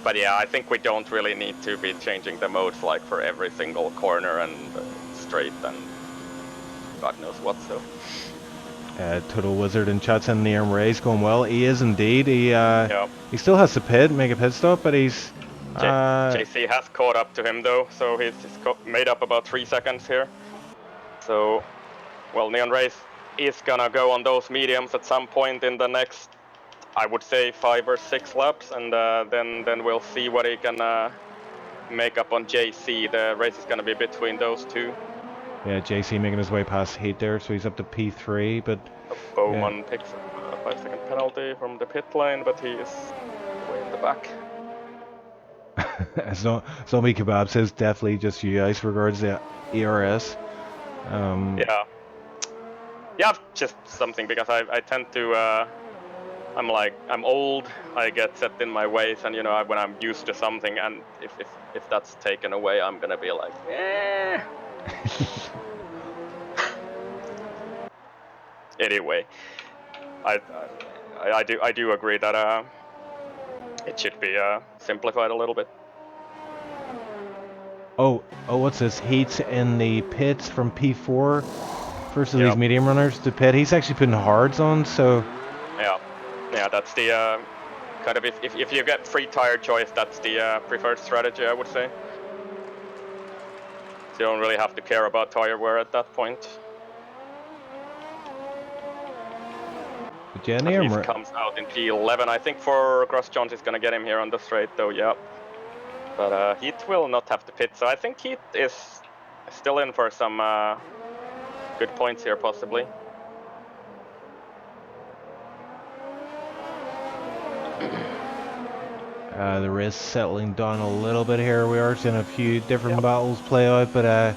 S3: But yeah, I think we don't really need to be changing the modes like for every single corner and straight and God knows what. So.
S2: Total Wizard in chat's in the race going well. He is indeed. He still has to make a pit stop, but he's.
S3: JC has caught up to him though, so he's made up about 3 seconds here. So, well, Neon Race is gonna go on those mediums at some point in the next, I would say, 5 or 6 laps, and then we'll see what he can make up on JC. The race is gonna be between those two.
S2: Yeah, JC making his way past Heat there, so he's up to P3, but...
S3: Bowman picks a 5-second penalty from the pit lane, but he is way in the back.
S2: Zombie Kebab says definitely just you guys regards the ERS.
S3: Yeah, just something, because I tend to... I'm old, I get set in my ways, and you know, when I'm used to something, and if that's taken away, I'm gonna be like, eh. Anyway, I do agree that it should be simplified a little bit.
S2: Oh, what's this? Heat's in the pits from P4 versus these medium runners to pit. He's actually putting hards on, so...
S3: Yeah, that's the kind of, if you get free tire choice, that's the preferred strategy, I would say. So you don't really have to care about tire wear at that point. He comes out in P11. I think for Grosjean is gonna get him here on the straight though, yeah. But Heat will not have to pit, so I think Heat is still in for some good points here, possibly.
S2: The race settling down a little bit here. We are seeing a few different battles play out, but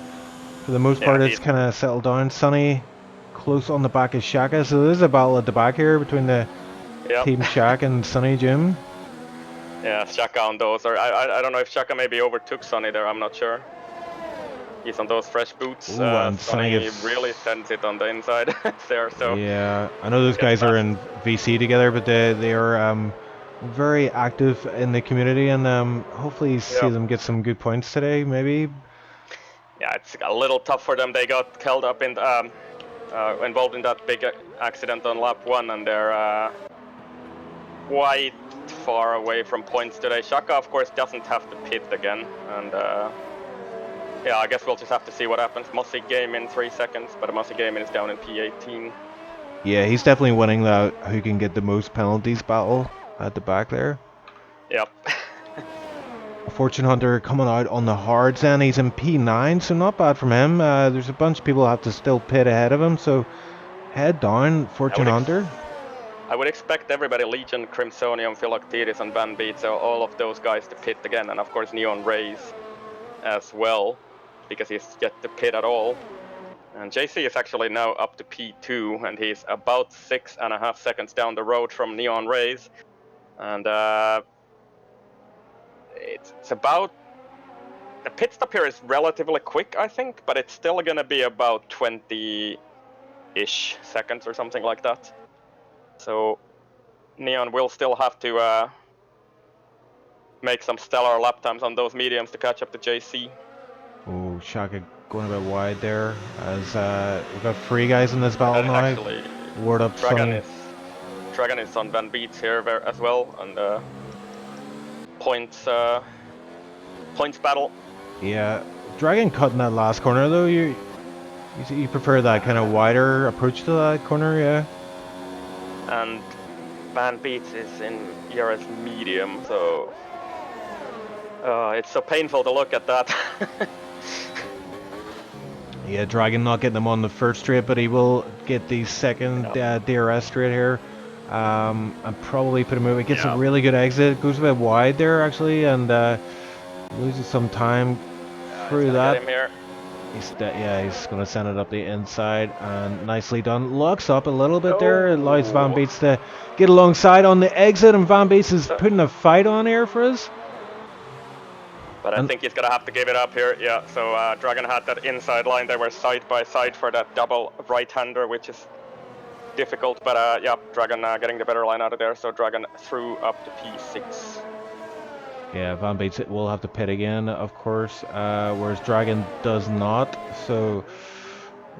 S2: for the most part it's kind of settled down. Sunny close on the back is Shaka. So there's a battle at the back here between the
S3: Yep.
S2: Team Shaq and Sunny Jim.
S3: Yeah, Shaka on those, or I don't know if Shaka maybe overtook Sonny there. I'm not sure. He's on those fresh boots.
S2: Ooh, and Sonny
S3: Sonny
S2: gets...
S3: really sends it on the inside there. So
S2: Yeah, I know those
S3: gets
S2: guys are
S3: fast.
S2: in VC together, but they are very active in the community, and hopefully see
S3: Yeah.
S2: them get some good points today, maybe.
S3: Yeah, it's a little tough for them. They got held up in involved in that big accident on lap 1, and they're quite far away from points today. Shaka, of course, doesn't have to pit again, and yeah, I guess we'll just have to see what happens. Mossy game in 3 seconds, but Mossy game is down in P18.
S2: Yeah, he's definitely winning that who can get the most penalties battle at the back there.
S3: Yep.
S2: Fortune Hunter coming out on the hards, and he's in P9, so not bad from him. There's a bunch of people who have to still pit ahead of him, so head down, Fortune Hunter.
S3: I would expect everybody, Legion, Crimsonium, Philoctetes, and Van Beat, so all of those guys to pit again, and of course Neon Rays as well, because he's yet to pit at all. And JC is actually now up to P2, and he's about 6.5 seconds down the road from Neon Rays. And it's about... The pit stop here is relatively quick, I think, but it's still gonna be about 20-ish seconds or something like that. So Neon will still have to make some stellar lap times on those mediums to catch up to JC.
S2: Oh, Shaka going a bit wide there, as we've got 3 guys in this battle now.
S3: Actually,
S2: Word up, Sonny.
S3: Dragon is on Van Beats here as well, and points battle.
S2: Yeah, Dragon cutting that last corner though. You prefer that kind of wider approach to that corner, yeah?
S3: And Van Beats is in ERS medium, so it's so painful to look at that.
S2: Yeah, Dragon not getting him on the first straight, but he will get the second DRS straight here. And probably put him over. It gets a really good exit. Goes a bit wide there actually, and loses some time through that. He's going to send it up the inside, and nicely done. Locks up a little bit there. Allows Van Beats to get alongside on the exit, and Van Beats is putting a fight on here for us.
S3: But I think he's going to have to give it up here. Yeah, so Dragon had that inside line. They were side by side for that double right-hander, which is difficult. But yeah, Dragon getting the better line out of there. So Dragon threw up to P6.
S2: Yeah, Van Beats will have to pit again, of course, whereas Dragon does not. So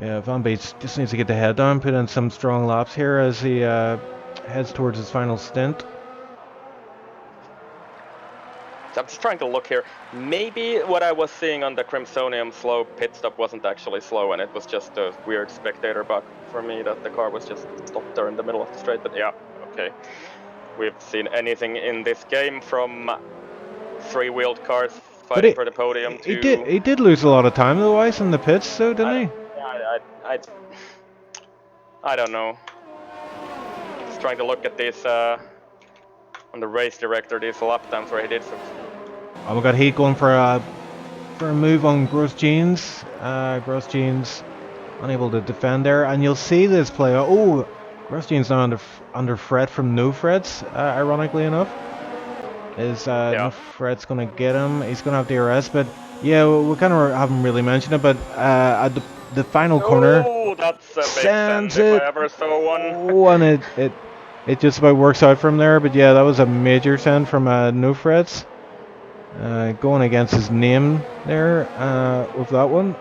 S2: yeah, Van Beats just needs to get the head down, put in some strong laps here as he heads towards his final stint.
S3: I'm just trying to look here. Maybe what I was seeing on the Crimsonium slow pit stop wasn't actually slow, and it was just a weird spectator bug for me that the car was just stopped there in the middle of the straight. But yeah, okay. We've seen anything in this game from 3-wheeled cars fighting for the podium to...
S2: He did lose a lot of time otherwise in the pits, so didn't he?
S3: I don't know. Just trying to look at this on the race director, these lap times where he did some...
S2: Oh, we got Heat going for a move on Gross Jeans. Gross Jeans unable to defend there, and you'll see this play out. Oh, Gross Jeans now under Fred from No Freds, ironically enough. No Fred's going to get him. He's going to have DRS, but yeah, we kind of haven't really mentioned it, but at the final corner...
S3: Oh, that's a big send if I ever saw one.
S2: Oh, and it just about works out from there, but yeah, that was a major send from No Freds. Going against his name there with that one.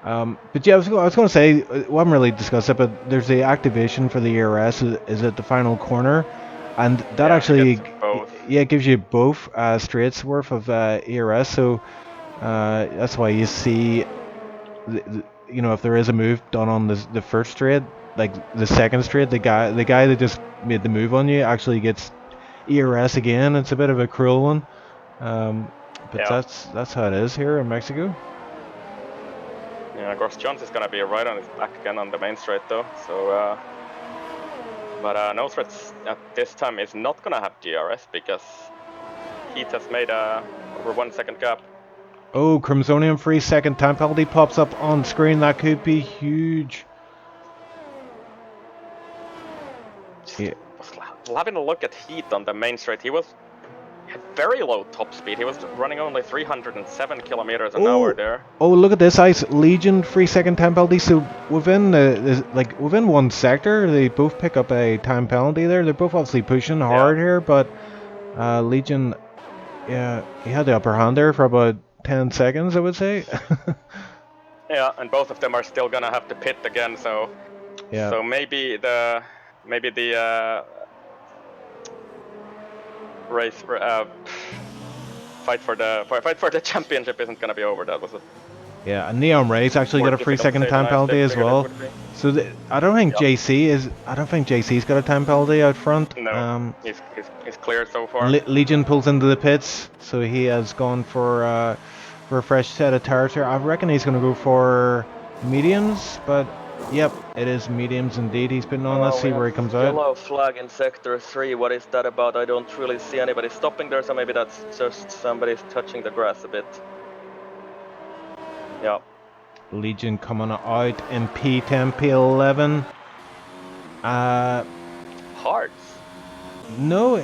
S2: But yeah, I was going to say, we haven't really discussed it, but there's the activation for the ERS is at the final corner, and that actually gives you both straights worth of ERS. So that's why you see, you know, if there is a move done on the first straight, like the second straight, the guy that just made the move on you actually gets ERS again. It's a bit of a cruel one. But that's how it is here in Mexico.
S3: Yeah, Gross Jones is gonna be right on his back again on the main straight though. So, but No Threats at this time is not gonna have DRS because Heat has made over 1 second gap.
S2: Oh, Crimsonium free second time penalty pops up on screen. That could be huge.
S3: was having a look at Heat on the main straight. He had very low top speed. He was running only 307 kilometers an hour there.
S2: Oh, look at this ice Legion 3-second time penalty. So within within one sector, they both pick up a time penalty there. They're both obviously pushing hard here, but Legion, yeah, he had the upper hand there for about 10 seconds, I would say.
S3: Yeah, and both of them are still gonna have to pit again. So
S2: yeah.
S3: So maybe the race fight for the championship isn't gonna be over. That was a
S2: Yeah, and Neon Ray's actually got a 3-second time penalty as well. So I don't think JC's got a time penalty out front.
S3: No, he's clear so far.
S2: Legion pulls into the pits, so he has gone for a fresh set of tires here. I reckon he's going to go for mediums, but yep, it is mediums indeed he's putting on. Let's see where he comes out.
S3: Yellow flag in sector 3. What is that about? I don't really see anybody stopping there, so maybe that's just somebody's touching the grass a bit. Yeah.
S2: Legion coming out in P10, P11.
S3: Hards.
S2: No,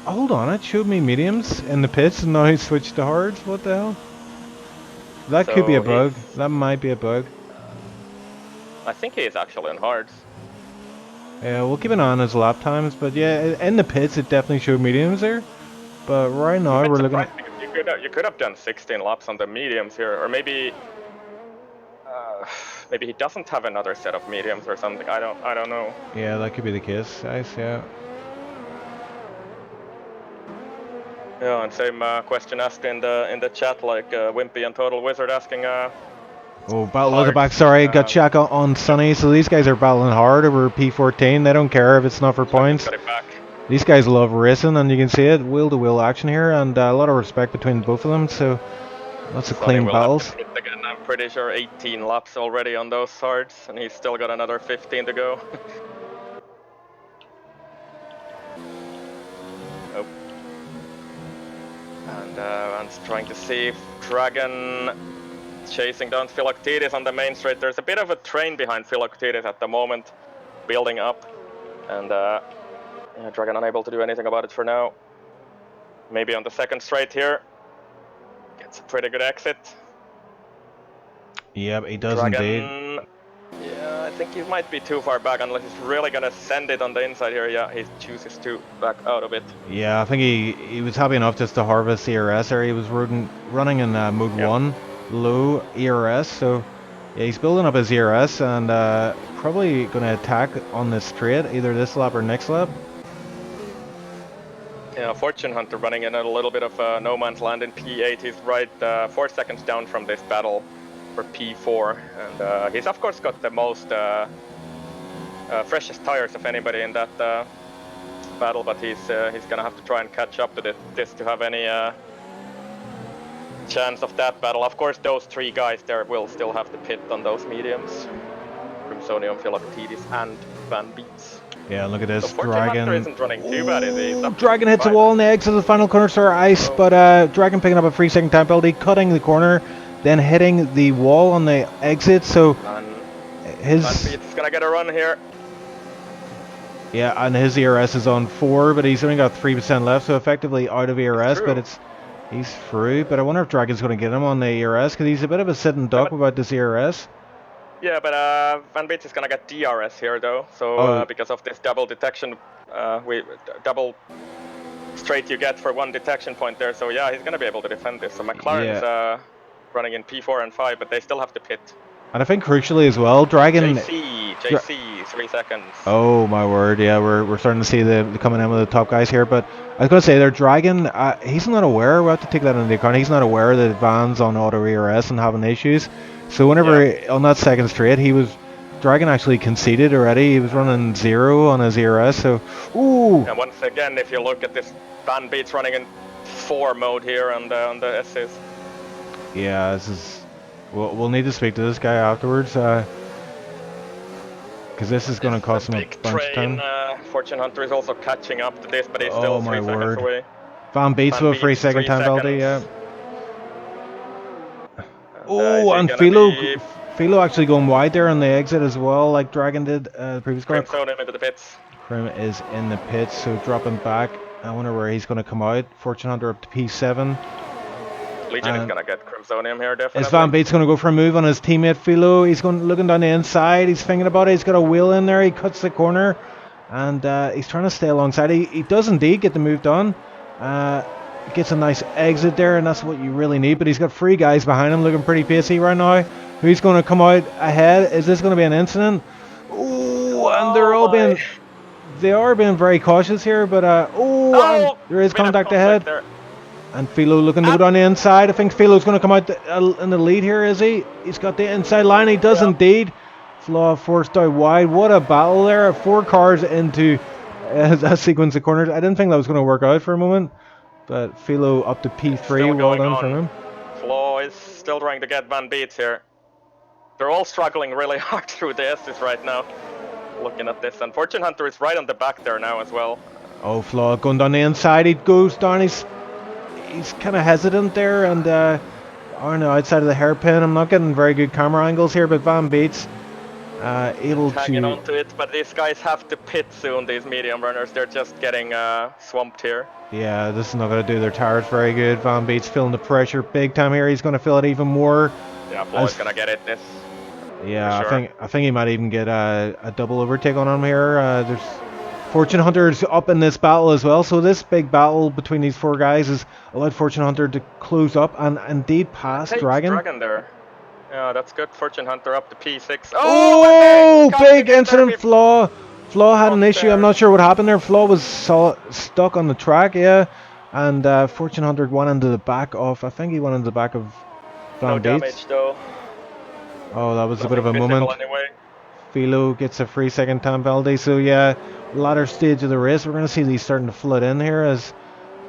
S2: hold on. It showed me mediums in the pits, and now he switched to hards. What the hell? That could be a bug. That might be a bug.
S3: I think he is actually in hards.
S2: Yeah, we'll keep an eye on his lap times, but yeah, in the pits it definitely showed mediums there. But right now we're looking at...
S3: You could have done 16 laps on the mediums here, or maybe maybe he doesn't have another set of mediums or something. I don't know.
S2: Yeah, that could be the case. Nice, yeah.
S3: Yeah, and same question asked in the chat, like Wimpy and Total Wizard asking.
S2: Oh, battle at the back. Sorry, got Shaq on Sunny. So these guys are battling hard over P14. They don't care if it's not for points. These guys love racing, and you can see it, wheel-to-wheel action here, and a lot of respect between both of them. So lots of clean battles.
S3: Again, I'm pretty sure 18 laps already on those hards, and he's still got another 15 to go. Oh. And I'm trying to see if Dragon chasing down Philoctetes on the main straight. There's a bit of a train behind Philoctetes at the moment, building up, and Dragon unable to do anything about it for now. Maybe on the second straight here, gets a pretty good exit.
S2: Yep, he does
S3: Dragon,
S2: indeed.
S3: Yeah, I think he might be too far back unless he's really gonna send it on the inside here. Yeah, he chooses to back out of it.
S2: Yeah, I think he was happy enough just to harvest ERS there. He was running in mode 1, low ERS, so yeah, he's building up his ERS and probably going to attack on this straight, either this lap or next lap.
S3: Yeah, Fortune Hunter running in a little bit of no man's land in P8. He's right 4 seconds down from this battle for P4, and he's of course got the most freshest tires of anybody in that battle, but he's gonna have to try and catch up to this to have any chance of that battle. Of course, those 3 guys there will still have to pit on those mediums. Crimsonium, Philoctetes, and Van Beets.
S2: Yeah, look at this.
S3: So
S2: Dragon
S3: isn't running too bad, is he?
S2: Dragon hits the wall in the exit of the final corner, sir. Ice, but Dragon picking up a 3-second time penalty, cutting the corner, then hitting the wall on the exit. So his
S3: Van Beets is gonna get a run here.
S2: Yeah, and his ERS is on 4, but he's only got 3% left, so effectively out of ERS. But he's through. But I wonder if Dragon's going to get him on the ERS, because he's a bit of a sitting duck about this ERS.
S3: Yeah, but Van Beets is gonna get DRS here though, so because of this double detection, double straight you get for 1 detection point there. So yeah, he's gonna be able to defend this. So McLaren's running in P4 and 5, but they still have to pit.
S2: And I think crucially as well, Dragon.
S3: JC, 3 seconds.
S2: Oh my word! Yeah, we're starting to see the coming in with the top guys here. But I was gonna say, there, Dragon. He's not aware. We have to take that into account. He's not aware that Van's on auto ERS and having issues. So whenever on that second straight, Dragon actually conceded already. He was running 0 on his ERS. So, ooh.
S3: And once again, if you look at this, Van Beets running in 4 mode here on the SS.
S2: Yeah, this is. We'll need to speak to this guy afterwards, because this is going to cost him a bunch of time.
S3: Fortune Hunter is also catching up to this, but he's still 3 seconds away.
S2: Van Beets with a 3-second time penalty, yeah. Oh, and Philo actually going wide there on the exit as well, like Dragon did the previous car.
S3: Crimsonium into the pits.
S2: Crim is in the pits, so dropping back. I wonder where he's going to come out. Fortune Hunter up to P7.
S3: Legion is gonna get Crimsonium here, definitely.
S2: Is Van Beet's going to go for a move on his teammate Philo? He's looking down the inside. He's thinking about it. He's got a wheel in there. He cuts the corner, and he's trying to stay alongside. He does indeed get the move done. Gets a nice exit there, and that's what you really need. But he's got 3 guys behind him, looking pretty pacey right now. Who's going to come out ahead? Is this going to be an incident? Oh, and they are being very cautious here. But and there is contact ahead.
S3: There.
S2: And Philo looking to go down the inside. I think Philo's going to come out in the lead here, is he? He's got the inside line. He does indeed. Flaw forced out wide. What a battle there. 4 cars into a sequence of corners. I didn't think that was going to work out for a moment. But Philo up to P3. Well done from him.
S3: Flaw is still trying to get Van Beets here. They're all struggling really hard through the S's right now. Looking at this. And Fortune Hunter is right on the back there now as well.
S2: Oh, Flaw going down the inside. He goes down. He's kind of hesitant there, and on the outside of the hairpin. I'm not getting very good camera angles here, but Van Beets able
S3: hanging
S2: to
S3: onto it. But these guys have to pit soon. These medium runners, they're just getting swamped here.
S2: Yeah, this is not going to do their tires very good. Van Beets feeling the pressure big time here. He's going to feel it even more.
S3: Yeah, Floyd's going to get it this.
S2: Yeah,
S3: sure.
S2: I think he might even get a double overtake on him here. There's Fortune Hunter's up in this battle as well, so this big battle between these 4 guys has allowed Fortune Hunter to close up and indeed pass Dragon.
S3: Dragon there. Yeah, that's good. Fortune Hunter up to P6.
S2: Oh, big incident. Flaw had an issue. I'm not sure what happened there. Flaw was stuck on the track, yeah. And Fortune Hunter went into the back of, I think he went into the back of Van Beets.
S3: No damage though.
S2: Oh, that was a bit of a moment.
S3: Anyway.
S2: Philo gets a 3-second time penalty, so yeah, latter stage of the race, we're going to see these starting to flood in here as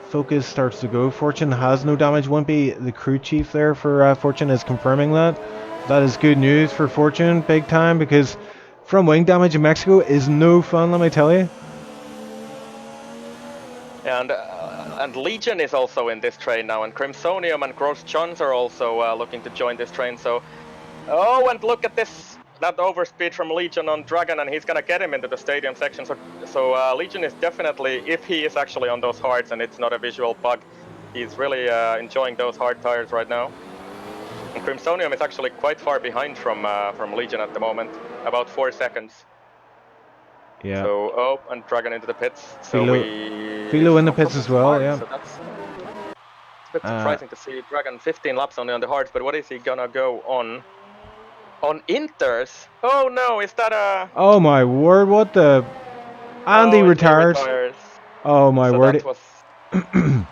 S2: focus starts to go. Fortune has no damage. Wimpy, the crew chief there for Fortune, is confirming that. That is good news for Fortune, big time, because from wing damage in Mexico is no fun, let me tell you.
S3: And Legion is also in this train now, and Crimsonium and Gross Johns are also looking to join this train, so... Oh, and look at this! That overspeed from Legion on Dragon, and he's gonna get him into the stadium section. So Legion is definitely, if he is actually on those hards and it's not a visual bug, he's really enjoying those hard tires right now. And Crimsonium is actually quite far behind from Legion at the moment, about 4 seconds.
S2: Yeah.
S3: So and Dragon into the pits. So
S2: Philo in the pits as well. Yeah.
S3: So that's a bit surprising to see Dragon 15 laps only on the hards, but what is he gonna go on? On Inters? Oh no, is that a...
S2: Oh my word, what the... Andy retires. Oh my word.
S3: That was... I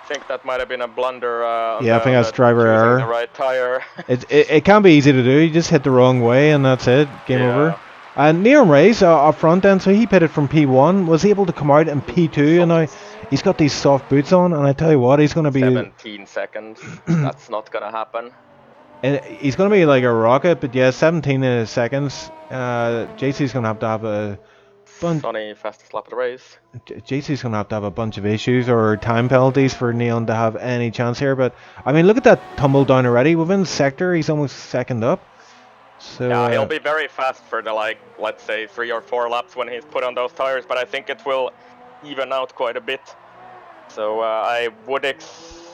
S3: think that might have been a blunder.
S2: Yeah, I think that's driver error.
S3: The right tire.
S2: it can be easy to do, you just hit the wrong way and that's it, game over. And Neon Ray's up front then, so he pitted from P1, was able to come out in P2, and now he's got these soft boots on, and I tell you what, he's going to be...
S3: 17 seconds, that's not going to happen.
S2: And he's going to be like a rocket, but yeah, 17 seconds. JC's going to have a bunch...
S3: Sonny, fastest lap of the race.
S2: JC's going to have a bunch of issues or time penalties for Neon to have any chance here, but I mean, look at that tumble down already. Within the sector, he's almost second up. So,
S3: yeah, he'll be very fast for the, like, let's say 3 or 4 laps when he's put on those tires, but I think it will even out quite a bit. So I would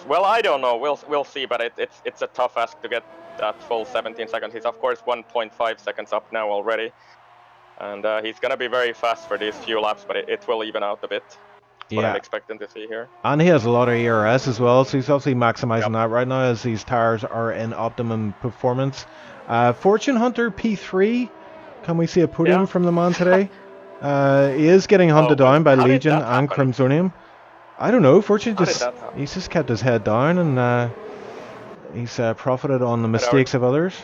S3: well, I don't know. We'll see, but it's a tough ask to get that full 17 seconds. He's of course 1.5 seconds up now already, and he's gonna be very fast for these few laps, but it will even out a bit. That's what I'm expecting to see here.
S2: And he has a lot of ERS as well, so he's obviously maximizing that right now as these tires are in optimum performance. Fortune Hunter P3. Can we see a podium from the man today? He is getting hunted down by Legion and Crimsonium. I don't know. Fortune he's just kept his head down and he's profited on the mistakes of others.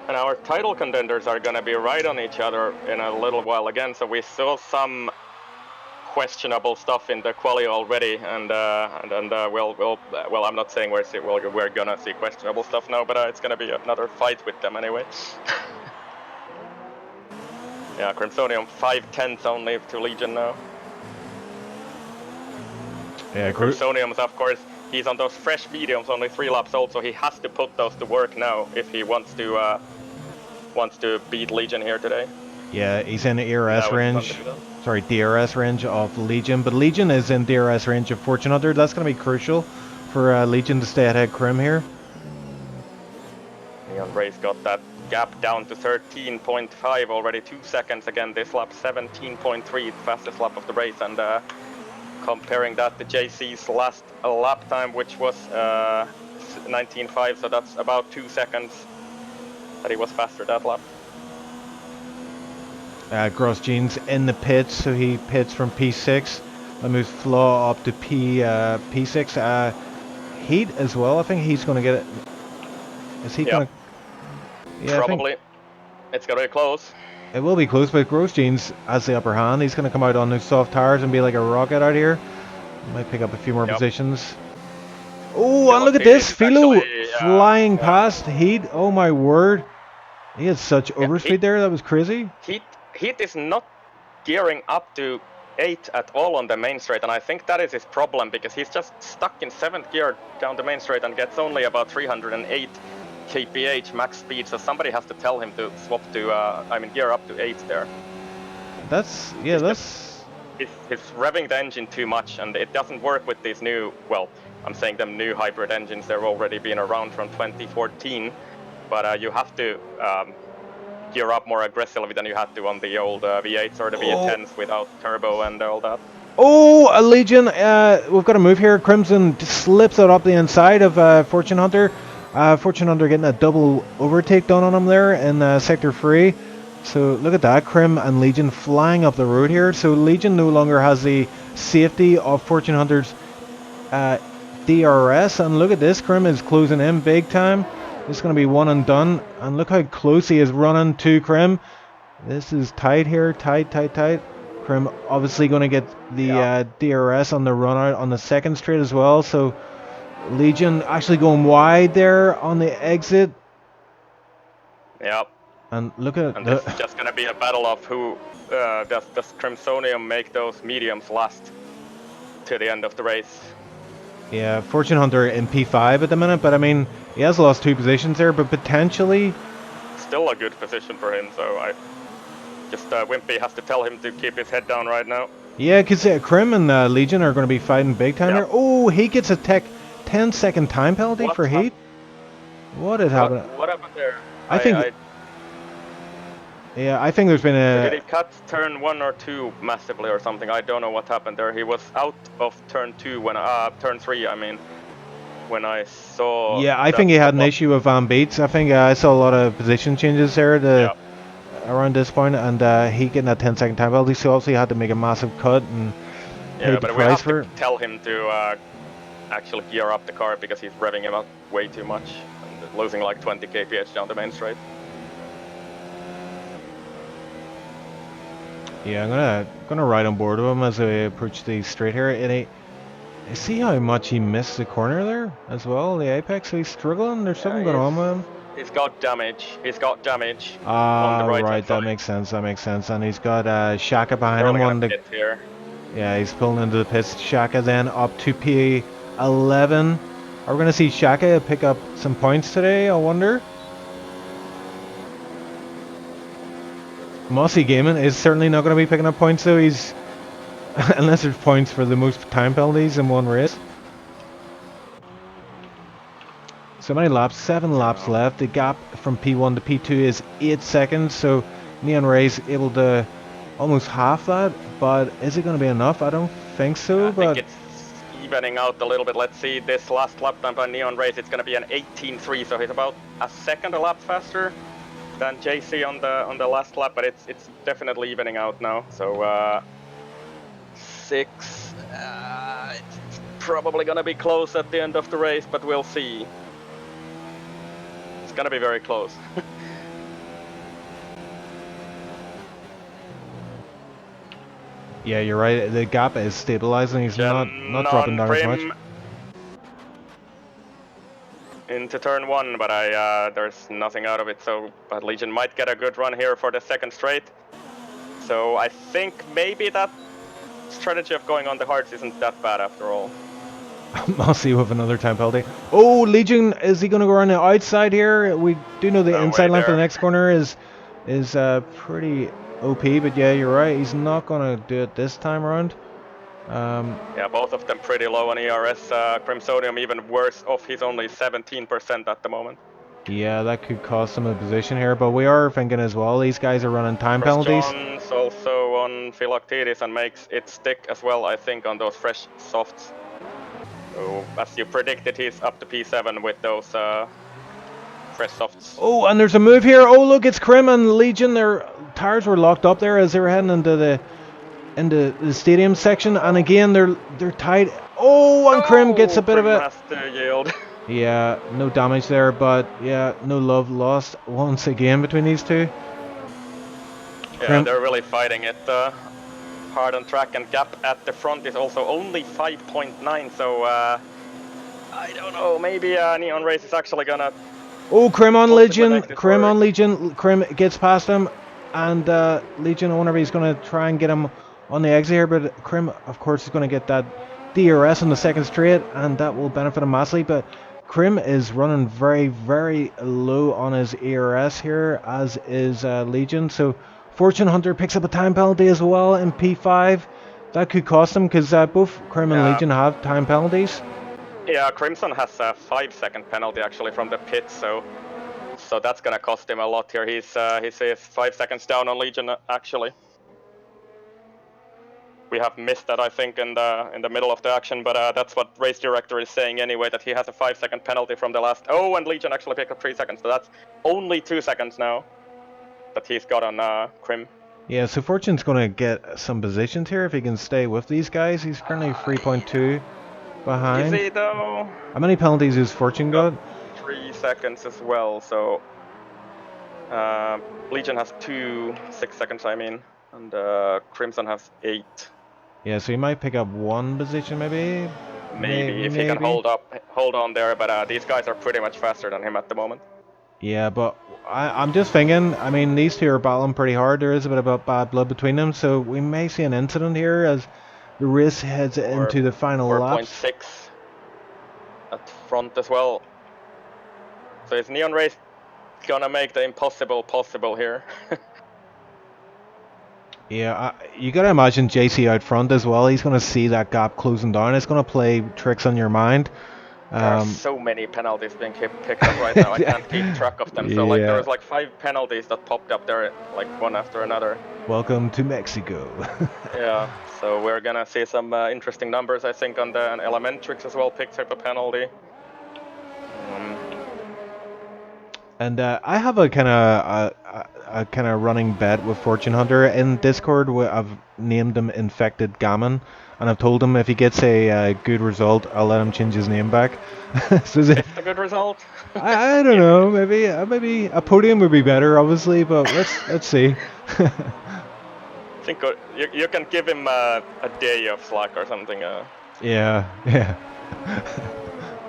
S3: And our title contenders are going to be right on each other in a little while again. So we saw some questionable stuff in the quali already, and well, I'm not saying we're gonna see questionable stuff now, but it's gonna be another fight with them anyway. Yeah, Crimsonium 5/10 only to Legion now.
S2: Yeah,
S3: Crimsonium's, of course, he's on those fresh mediums, only 3 laps old, so he has to put those to work now if he wants to beat Legion here today.
S2: Yeah, he's in the ERS range. sorry, DRS range of Legion, but Legion is in DRS range of Fortune Hunter. That's going to be crucial for Legion to stay ahead Krim here.
S3: Neon Race got that gap down to 13.5 already, 2 seconds again this lap, 17.3, fastest lap of the race, and comparing that to JC's last lap time, which was 19.5, so that's about 2 seconds that he was faster that lap.
S2: Gross Jeans in the pits, so he pits from P6. That moves Flaw up to P6. Heat as well, I think he's going to get it. Is he going to? Yeah,
S3: probably. It's going to be close.
S2: It will be close, but Gross Jeans has the upper hand. He's going to come out on those soft tires and be like a rocket out here. Might pick up a few more positions. Oh, and look at this. Philo flying past Heat. Oh my word. He had such overspeed there. That was crazy.
S3: Heat is not gearing up to 8 at all on the main straight, and I think that is his problem, because he's just stuck in 7th gear down the main straight and gets only about 308 kph max speed, so somebody has to tell him to swap to, gear up to 8 there.
S2: That's
S3: He's revving the engine too much, and it doesn't work with these new, well, I'm saying them new hybrid engines. They've already been around from 2014, but you have to gear up more aggressively than you had to on the old V8s or the V10s without turbo and all that.
S2: Oh, a Legion. We've got to move here. Crimson slips out up the inside of Fortune Hunter. Fortune Hunter getting a double overtake done on him there in Sector 3. So look at that, Crim and Legion flying up the road here. So Legion no longer has the safety of Fortune Hunter's DRS. And look at this, Crim is closing in big time. This is going to be one and done. And look how close he is running to Crim. This is tight here, tight. Crim obviously going to get the DRS on the run out on the second straight as well. So Legion actually going wide there on the exit.
S3: Yep.
S2: And look at
S3: this is just going to be a battle of who does Crimsonium make those mediums last to the end of the race.
S2: Yeah, Fortune Hunter in P5 at the minute, but I mean, he has lost 2 positions there, but potentially
S3: still a good position for him, so I just Wimpy has to tell him to keep his head down right now.
S2: Yeah, because Crim and Legion are going to be fighting big time here. Oh, he gets a 10-second time penalty for Heat. What had happened?
S3: What happened there?
S2: I think there's been a...
S3: Did he cut turn 1 or 2 massively or something? I don't know what happened there. He was out of turn 2 when turn 3, I mean, when I saw.
S2: Yeah, I think he had an issue with Van Beats. I think I saw a lot of position changes there around this point, and he getting that 10-second time penalty. So obviously he had to make a massive cut and pay the price for it.
S3: We have to tell him to actually gear up the car, because he's revving him up way too much and losing like 20 kph down the main straight.
S2: Yeah, I'm gonna ride on board of him as I approach the straight here. And I see how much he missed the corner there as well, the apex. So he's struggling. There's something going on with him.
S3: He's got damage. On the
S2: right. That makes sense. And he's got Shaka behind him on the.
S3: Here.
S2: Yeah, he's pulling into the pits. Shaka then up to P11. Are we gonna see Shaka pick up some points today? I wonder. Mossy Gaming is certainly not going to be picking up points, though. He's unless there's points for the most time penalties in one race. So many laps, 7 laps left. The gap from P1 to P2 is 8 seconds, so Neon Ray's able to almost half that, but is it going to be enough? I don't think so.
S3: I think it's evening out a little bit. Let's see this last lap time by Neon Race. It's going to be an 18.3, so he's about a second a lap faster than JC on the last lap, but it's definitely evening out now. So 6, it's probably gonna be close at the end of the race, but we'll see. It's gonna be very close.
S2: Yeah, you're right. The gap is stabilizing. He's not dropping down as much.
S3: Into turn 1, but there's nothing out of it, so but Legion might get a good run here for the second straight. So I think maybe that strategy of going on the hards isn't that bad after all.
S2: I'll see with another time penalty. Oh, Legion, is he going to go around the outside here? We do know the inside line for the next corner is pretty OP, but yeah, you're right. He's not gonna do it this time around.
S3: Yeah, both of them pretty low on ERS. Crimsonium even worse off. He's only 17% at the moment.
S2: Yeah, that could cost him a position here, but we are thinking as well, these guys are running time penalties.
S3: John's also on Philoctetes and makes it stick as well, I think, on those fresh softs. So, as you predicted, he's up to P7 with those fresh softs.
S2: Oh, and there's a move here. Oh, look, it's Krim and Legion. Their tires were locked up there as they were heading into the stadium section, and again they're tied. Oh, and Krim gets a bit of
S3: Krim
S2: it.
S3: has to yield.
S2: Yeah, no damage there, but yeah, no love lost once again between these two.
S3: Yeah, they're really fighting it hard on track, and gap at the front is also only 5.9, so I don't know, maybe Neon Race is actually gonna...
S2: Oh, Krim on Legion, Krim
S3: work.
S2: on Legion, Krim gets past him, and Legion, I wonder if he's going to try and get him on the exit here, but Krim, of course, is going to get that DRS on the second straight, and that will benefit him massively, but Krim is running very, very low on his ERS here, as is Legion, so Fortune Hunter picks up a time penalty as well in P5. That could cost him, because both Krim and Legion have time penalties.
S3: Yeah, Crimson has a 5-second penalty actually from the pit, so that's gonna cost him a lot here. He's 5 seconds down on Legion actually. We have missed that, I think, in the middle of the action, but that's what race director is saying anyway, that he has a 5-second penalty from the last. Oh, and Legion actually picked up 3 seconds, so that's only 2 seconds now that he's got on Krim.
S2: Yeah, so Fortune's going to get some positions here if he can stay with these guys. He's currently 3.2 behind.
S3: Is he though?
S2: How many penalties has Fortune got?
S3: 3 seconds as well, so Legion has 6 seconds, I mean, and Crimson has 8.
S2: Yeah, so he might pick up 1 position maybe.
S3: Maybe if he can hold on there, but these guys are pretty much faster than him at the moment.
S2: Yeah, but I'm just thinking, I mean, these two are battling pretty hard. There is a bit of bad blood between them, so we may see an incident here as the race heads into the final laps.
S3: 4.6 at front as well. So is Neon Race gonna make the impossible possible here?
S2: Yeah, you gotta imagine JC out front as well. He's gonna see that gap closing down. It's gonna play tricks on your mind.
S3: There are so many penalties being picked up right now. I can't keep track of them. So like there was like 5 penalties that popped up there, like one after another.
S2: Welcome to Mexico.
S3: Yeah, so we're gonna see some interesting numbers, I think, on the Elementrix as well. Picked up a penalty.
S2: And I have a kind of running bet with Fortune Hunter in Discord. I've named him Infected Gammon, and I've told him if he gets a good result, I'll let him change his name back. So is it
S3: a good result?
S2: I don't know. Maybe a podium would be better, obviously, but let's see.
S3: I think you can give him a day of slack or something.
S2: Yeah.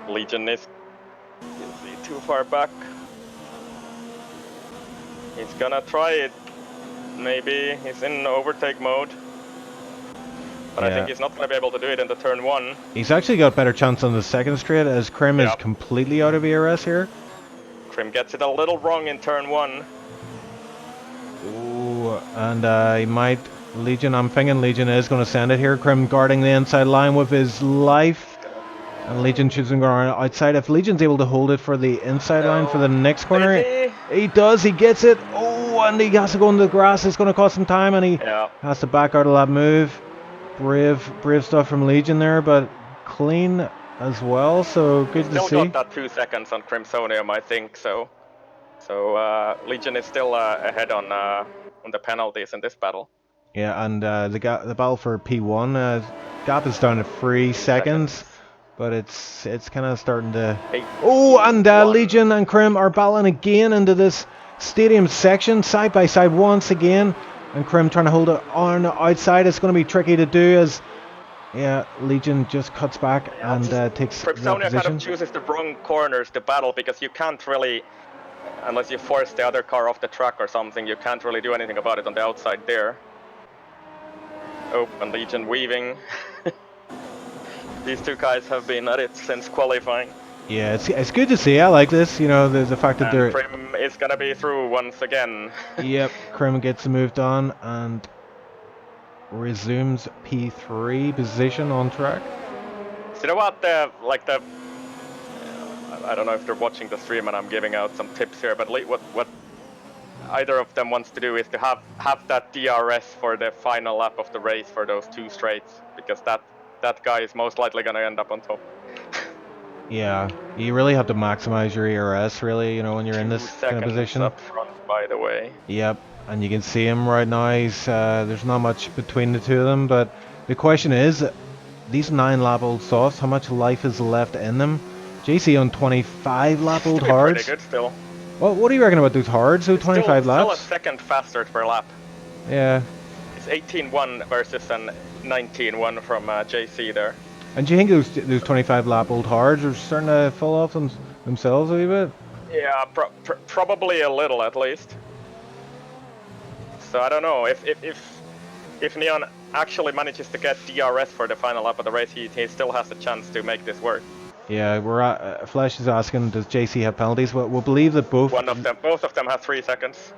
S3: Legion is he too far back? He's gonna try it. Maybe he's in overtake mode. But I think he's not gonna be able to do it in the turn 1.
S2: He's actually got better chance on the second straight as Krim is completely out of ERS here.
S3: Krim gets it a little wrong in turn 1.
S2: Ooh, and he might... Legion, I'm thinking Legion is going to send it here. Krim guarding the inside line with his life. And Legion choosing going outside. If Legion's able to hold it for the inside line for the next corner, he does, he gets it. Oh, and he has to go into the grass. It's going to cost some time, and he has to back out of that move. Brave stuff from Legion there, but clean as well, so good to see.
S3: Still got that 2 seconds on Crimsonium, I think, so Legion is still ahead on the penalties in this battle.
S2: Yeah, and the battle for P1, gap is down to 3 seconds. But it's kind of starting to... Oh, and Legion and Krim are battling again into this stadium section, side by side once again. And Krim trying to hold it on outside. It's going to be tricky to do as... Yeah, Legion just cuts back and takes that position.
S3: Crimsonia kind of chooses the wrong corners to battle, because you can't really... Unless you force the other car off the track or something, you can't really do anything about it on the outside there. Oh, and Legion weaving. These two guys have been at it since qualifying.
S2: Yeah, it's good to see. I like this. You know, the fact that
S3: And
S2: they're.
S3: Prim is gonna be through once again.
S2: Yep, Krim gets moved on and resumes P3 position on track.
S3: So you know what? I don't know if they're watching the stream and I'm giving out some tips here, but what either of them wants to do is to have that DRS for the final lap of the race for those 2 straights, because that guy is most likely gonna end up on top.
S2: Yeah, you really have to maximize your ERS, really, you know, when you're in
S3: 2
S2: this kind of
S3: seconds
S2: position.
S3: up front, by the way.
S2: Yep, and you can see him right now. There's not much between the two of them, but the question is, these 9-lap-old softs, how much life is left in them? JC on 25-lap-old
S3: Still pretty
S2: hards.
S3: good still.
S2: Well, what do you reckon about those hards? So 25
S3: Still a
S2: laps?
S3: second faster per lap.
S2: Yeah.
S3: It's 18.1 versus an 19.1 from JC there.
S2: And do you think those 25-lap-old hards are starting to fall off themselves a wee bit?
S3: Yeah, probably a little at least. So I don't know if Neon actually manages to get DRS for the final lap of the race, he still has a chance to make this work.
S2: Yeah, Flesh is asking, does JC have penalties? Well, we'll believe that both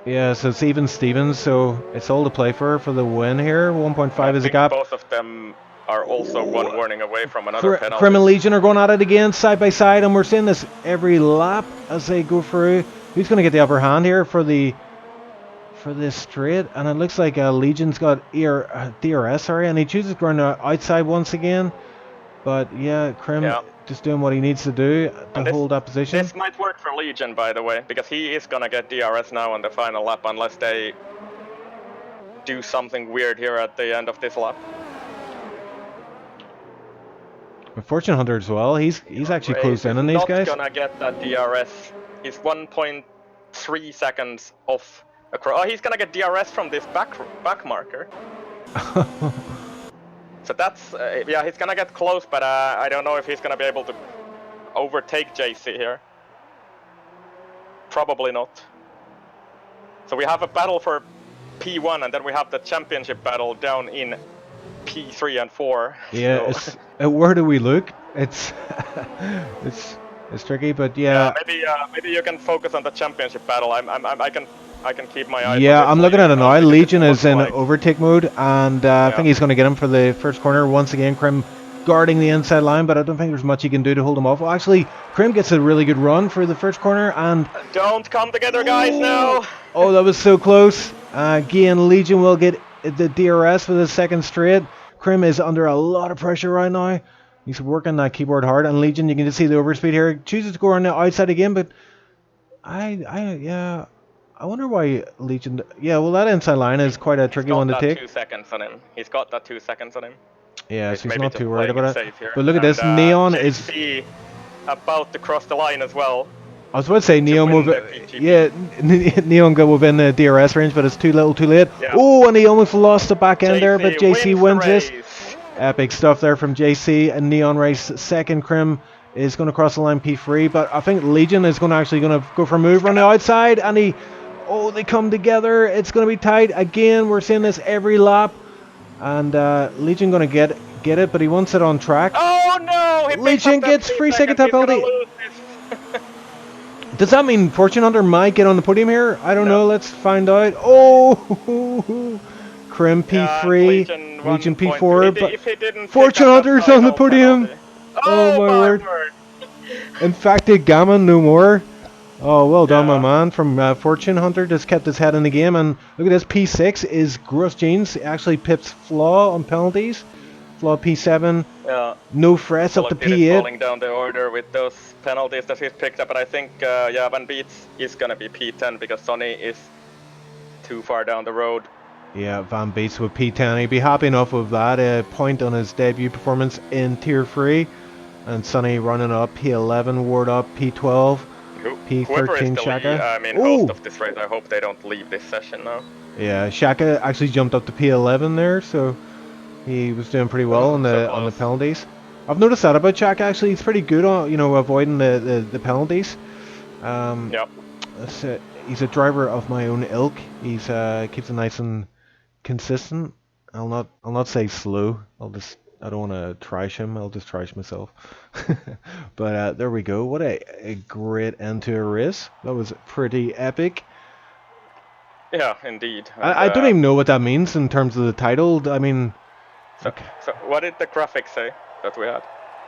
S2: Yeah, so it's even Stevens, so it's all to play for the win here. 1.5 is a gap.
S3: Both of them are also one warning away from another penalty.
S2: Crim and Legion are going at it again, side by side, and we're seeing this every lap as they go through. Who's going to get the upper hand here for this straight? And it looks like Legion's got DRS, sorry, and he chooses going outside once again. But yeah, Crim just doing what he needs to do to hold that position.
S3: This might work for Legion, by the way, because he is gonna get DRS now on the final lap unless they do something weird here at the end of this lap.
S2: Fortune Hunter as well. He's actually closed in on these guys.
S3: He's not gonna get that DRS. He's 1.3 seconds off. Oh, he's gonna get DRS from this back marker. So that's yeah, he's gonna get close, but I don't know if he's gonna be able to overtake JC here. Probably not. So we have a battle for P1, and then we have the championship battle down in P3 and 4.
S2: Yeah, so. Where do we look? It's it's tricky, but yeah.
S3: Maybe you can focus on the championship battle. I can keep my eyes.
S2: Yeah, I'm looking at it now. Legion is in overtake mode, and I think he's going to get him for the first corner once again. Crim guarding the inside line, but I don't think there's much he can do to hold him off. Well, actually, Crim gets a really good run for the first corner, and
S3: don't come together, guys! Now.
S2: Oh, that was so close. Again, Legion will get the DRS for the second straight. Crim is under a lot of pressure right now. He's working that keyboard hard, and Legion, you can just see the overspeed here. Chooses to go on the outside again, but I wonder why Legion. Yeah, well, that inside line is quite a tricky one to take.
S3: 2 seconds on him. He's got that 2 seconds on him.
S2: Yeah, so he's not too worried about it.
S3: Here.
S2: But look at this, Neon
S3: JC
S2: is
S3: about to cross the line as well.
S2: I was about to say Neon Neon go within the DRS range, but it's too little, too late. Yeah. Oh, and he almost lost the back end there, but JC wins this. Epic stuff there from JC, and Neon race second. Crim is going to cross the line P3, but I think Legion is going to go for a move on the outside, and they come together. It's going to be tight again. We're seeing this every lap, and Legion going to get it, but he wants it on track.
S3: Oh no!
S2: Legion gets 3 second tap penalty. Does that mean Fortune Hunter might get on the podium here? I don't know. Let's find out. Oh, Crim P3, Legion P4, but Fortune Hunter's on the podium. Oh my word! Infected Gamma, no more. Oh, well done, my man from Fortune Hunter. Just kept his head in the game, and look at this. P6 is Gross Jeans. Actually pips Flaw on penalties. Flaw P7. Yeah. No frets up to P8.
S3: Falling down the order with those penalties that he's picked up, but I think Van Beets is gonna be P10 because Sonny is too far down the road.
S2: Yeah, Van Beets with P10. He'd be happy enough with that. Point on his debut performance in Tier 3. And Sonny running up P11, Ward up P12, P13 Shaka.
S3: I mean, host of this race, I hope they don't leave this session now.
S2: Yeah, Shaka actually jumped up to P11 there, so he was doing pretty well on the penalties. I've noticed that about Shaka. Actually, he's pretty good on avoiding the penalties.
S3: Yep.
S2: He's a driver of my own ilk. He's keeps it nice and consistent. I'll not say slow. I'll I don't want to trash him. I'll just trash myself. But there we go. What a great end to a race. That was pretty epic.
S3: Yeah, indeed. And,
S2: I don't even know what that means in terms of the title. I mean, okay.
S3: So what did the graphics say that we had?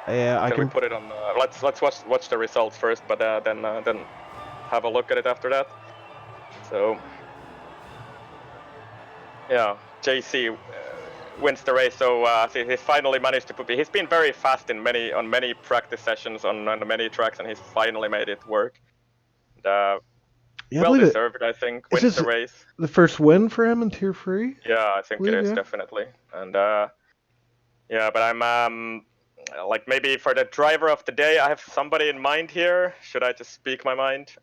S2: Yeah, I
S3: Can we
S2: can.
S3: put it on? Let's watch the results first, but then have a look at it after that. So yeah, JC wins the race. So he finally managed to put. He's been very fast on many practice sessions on many tracks, and he's finally made it work. And,
S2: Yeah, I
S3: well
S2: believe it.
S3: deserved, I think.
S2: Is
S3: Wins
S2: this
S3: the race.
S2: the first win for him in Tier 3?
S3: Yeah, I think it is
S2: Yeah.
S3: definitely. And yeah, but I'm like maybe for the driver of the day, I have somebody in mind here. Should I just speak my mind?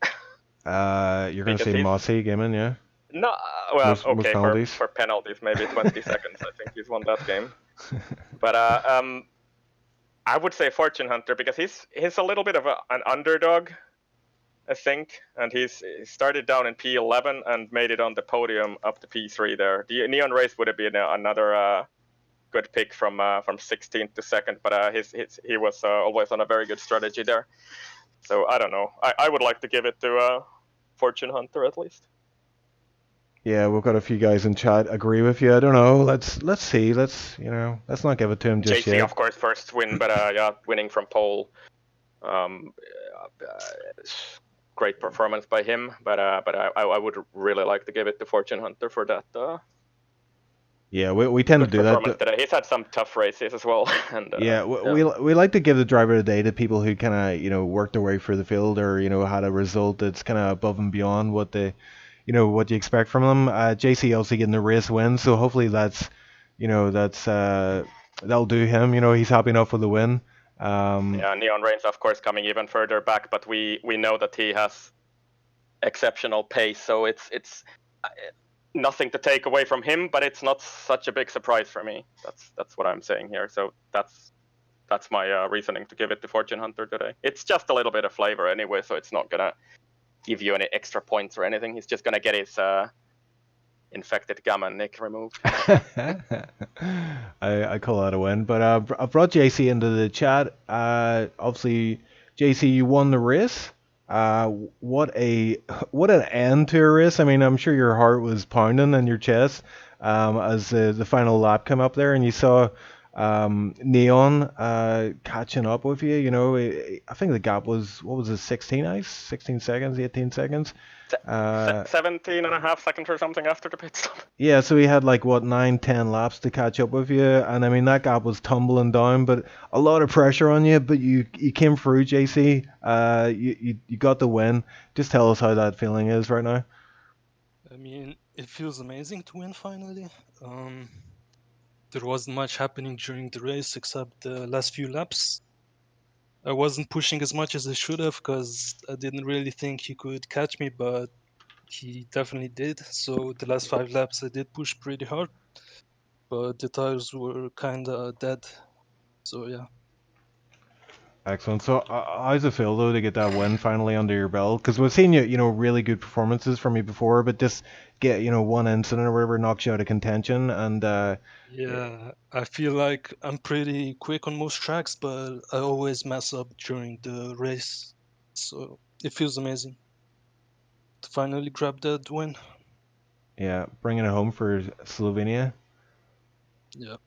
S2: You're gonna
S3: Because
S2: say
S3: he's
S2: Mossy Gaming, yeah?
S3: no, well,
S2: Most
S3: okay,
S2: penalties.
S3: for penalties, maybe 20 seconds. I think he's won that game. But I would say Fortune Hunter because he's a little bit of an underdog, I think, and he started down in P11 and made it on the podium up to P3 there. The Neon Race would have been another good pick from 16th to second, but he was always on a very good strategy there. So I don't know. I would like to give it to Fortune Hunter at least.
S2: Yeah, we've got a few guys in chat agree with you. I don't know. Let's see. Let's not give it to him just
S3: JC,
S2: yet.
S3: of course, first win, but yeah, winning from pole. Great performance by him, but I would really like to give it to Fortune Hunter for that.
S2: Yeah, we tend to
S3: Good
S2: do that.
S3: performance today. He's had some tough races as well, and
S2: Yeah, we like to give the driver of the day to people who kind of worked their way through the field or had a result that's kind of above and beyond what they what you expect from them. JC also getting the race win, so hopefully that's that'll do him. He's happy enough with the win.
S3: yeah, Neon Reigns, of course, coming even further back, but we know that he has exceptional pace, so it's nothing to take away from him, but it's not such a big surprise for me. That's what I'm saying here. So that's my reasoning to give it to Fortune Hunter today. It's just a little bit of flavor anyway, so it's not gonna give you any extra points or anything. He's just gonna get his infected gamma nick removed.
S2: I call that a win, but I brought JC into the chat. Obviously, JC, you won the race. What an end to a race. I mean, I'm sure your heart was pounding in your chest as the final lap came up there, and you saw Neon catching up with you. I think the gap was, what was it, 16 seconds, 18 seconds?
S3: 17 and a half seconds or something after the pit stop.
S2: Yeah, so he had like what 9-10 laps to catch up with you, and I mean that gap was tumbling down, but a lot of pressure on you. But you came through, JC. You got the win. Just tell us how that feeling is right now.
S4: I mean, it feels amazing to win finally. There wasn't much happening during the race except the last few laps. I wasn't pushing as much as I should have because I didn't really think he could catch me, but he definitely did. So the last 5 laps I did push pretty hard, but the tires were kind of dead. So yeah.
S2: Excellent. So how's it feel though to get that win finally under your belt? Because we've seen you really good performances from you before, but just get one incident or whatever knocks you out of contention, and
S4: yeah, I feel like I'm pretty quick on most tracks, but I always mess up during the race. So it feels amazing to finally grab that win.
S2: yeah, bringing it home for Slovenia.
S4: Yeah.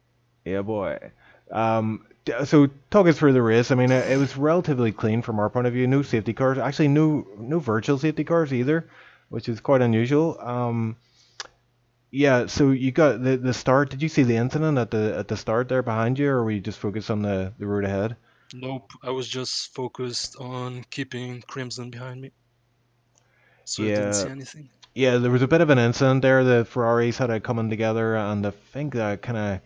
S2: Yeah, boy. So talk us through the race. I mean, it was relatively clean from our point of view. No safety cars. Actually, no virtual safety cars either, which is quite unusual. Yeah. So you got the start. Did you see the incident at the start there behind you, or were you just focused on the road ahead?
S4: Nope, I was just focused on keeping Crimson behind me, so I didn't
S2: Yeah.
S4: see anything.
S2: Yeah, there was a bit of an incident there. The Ferraris had it coming together, and I think that kind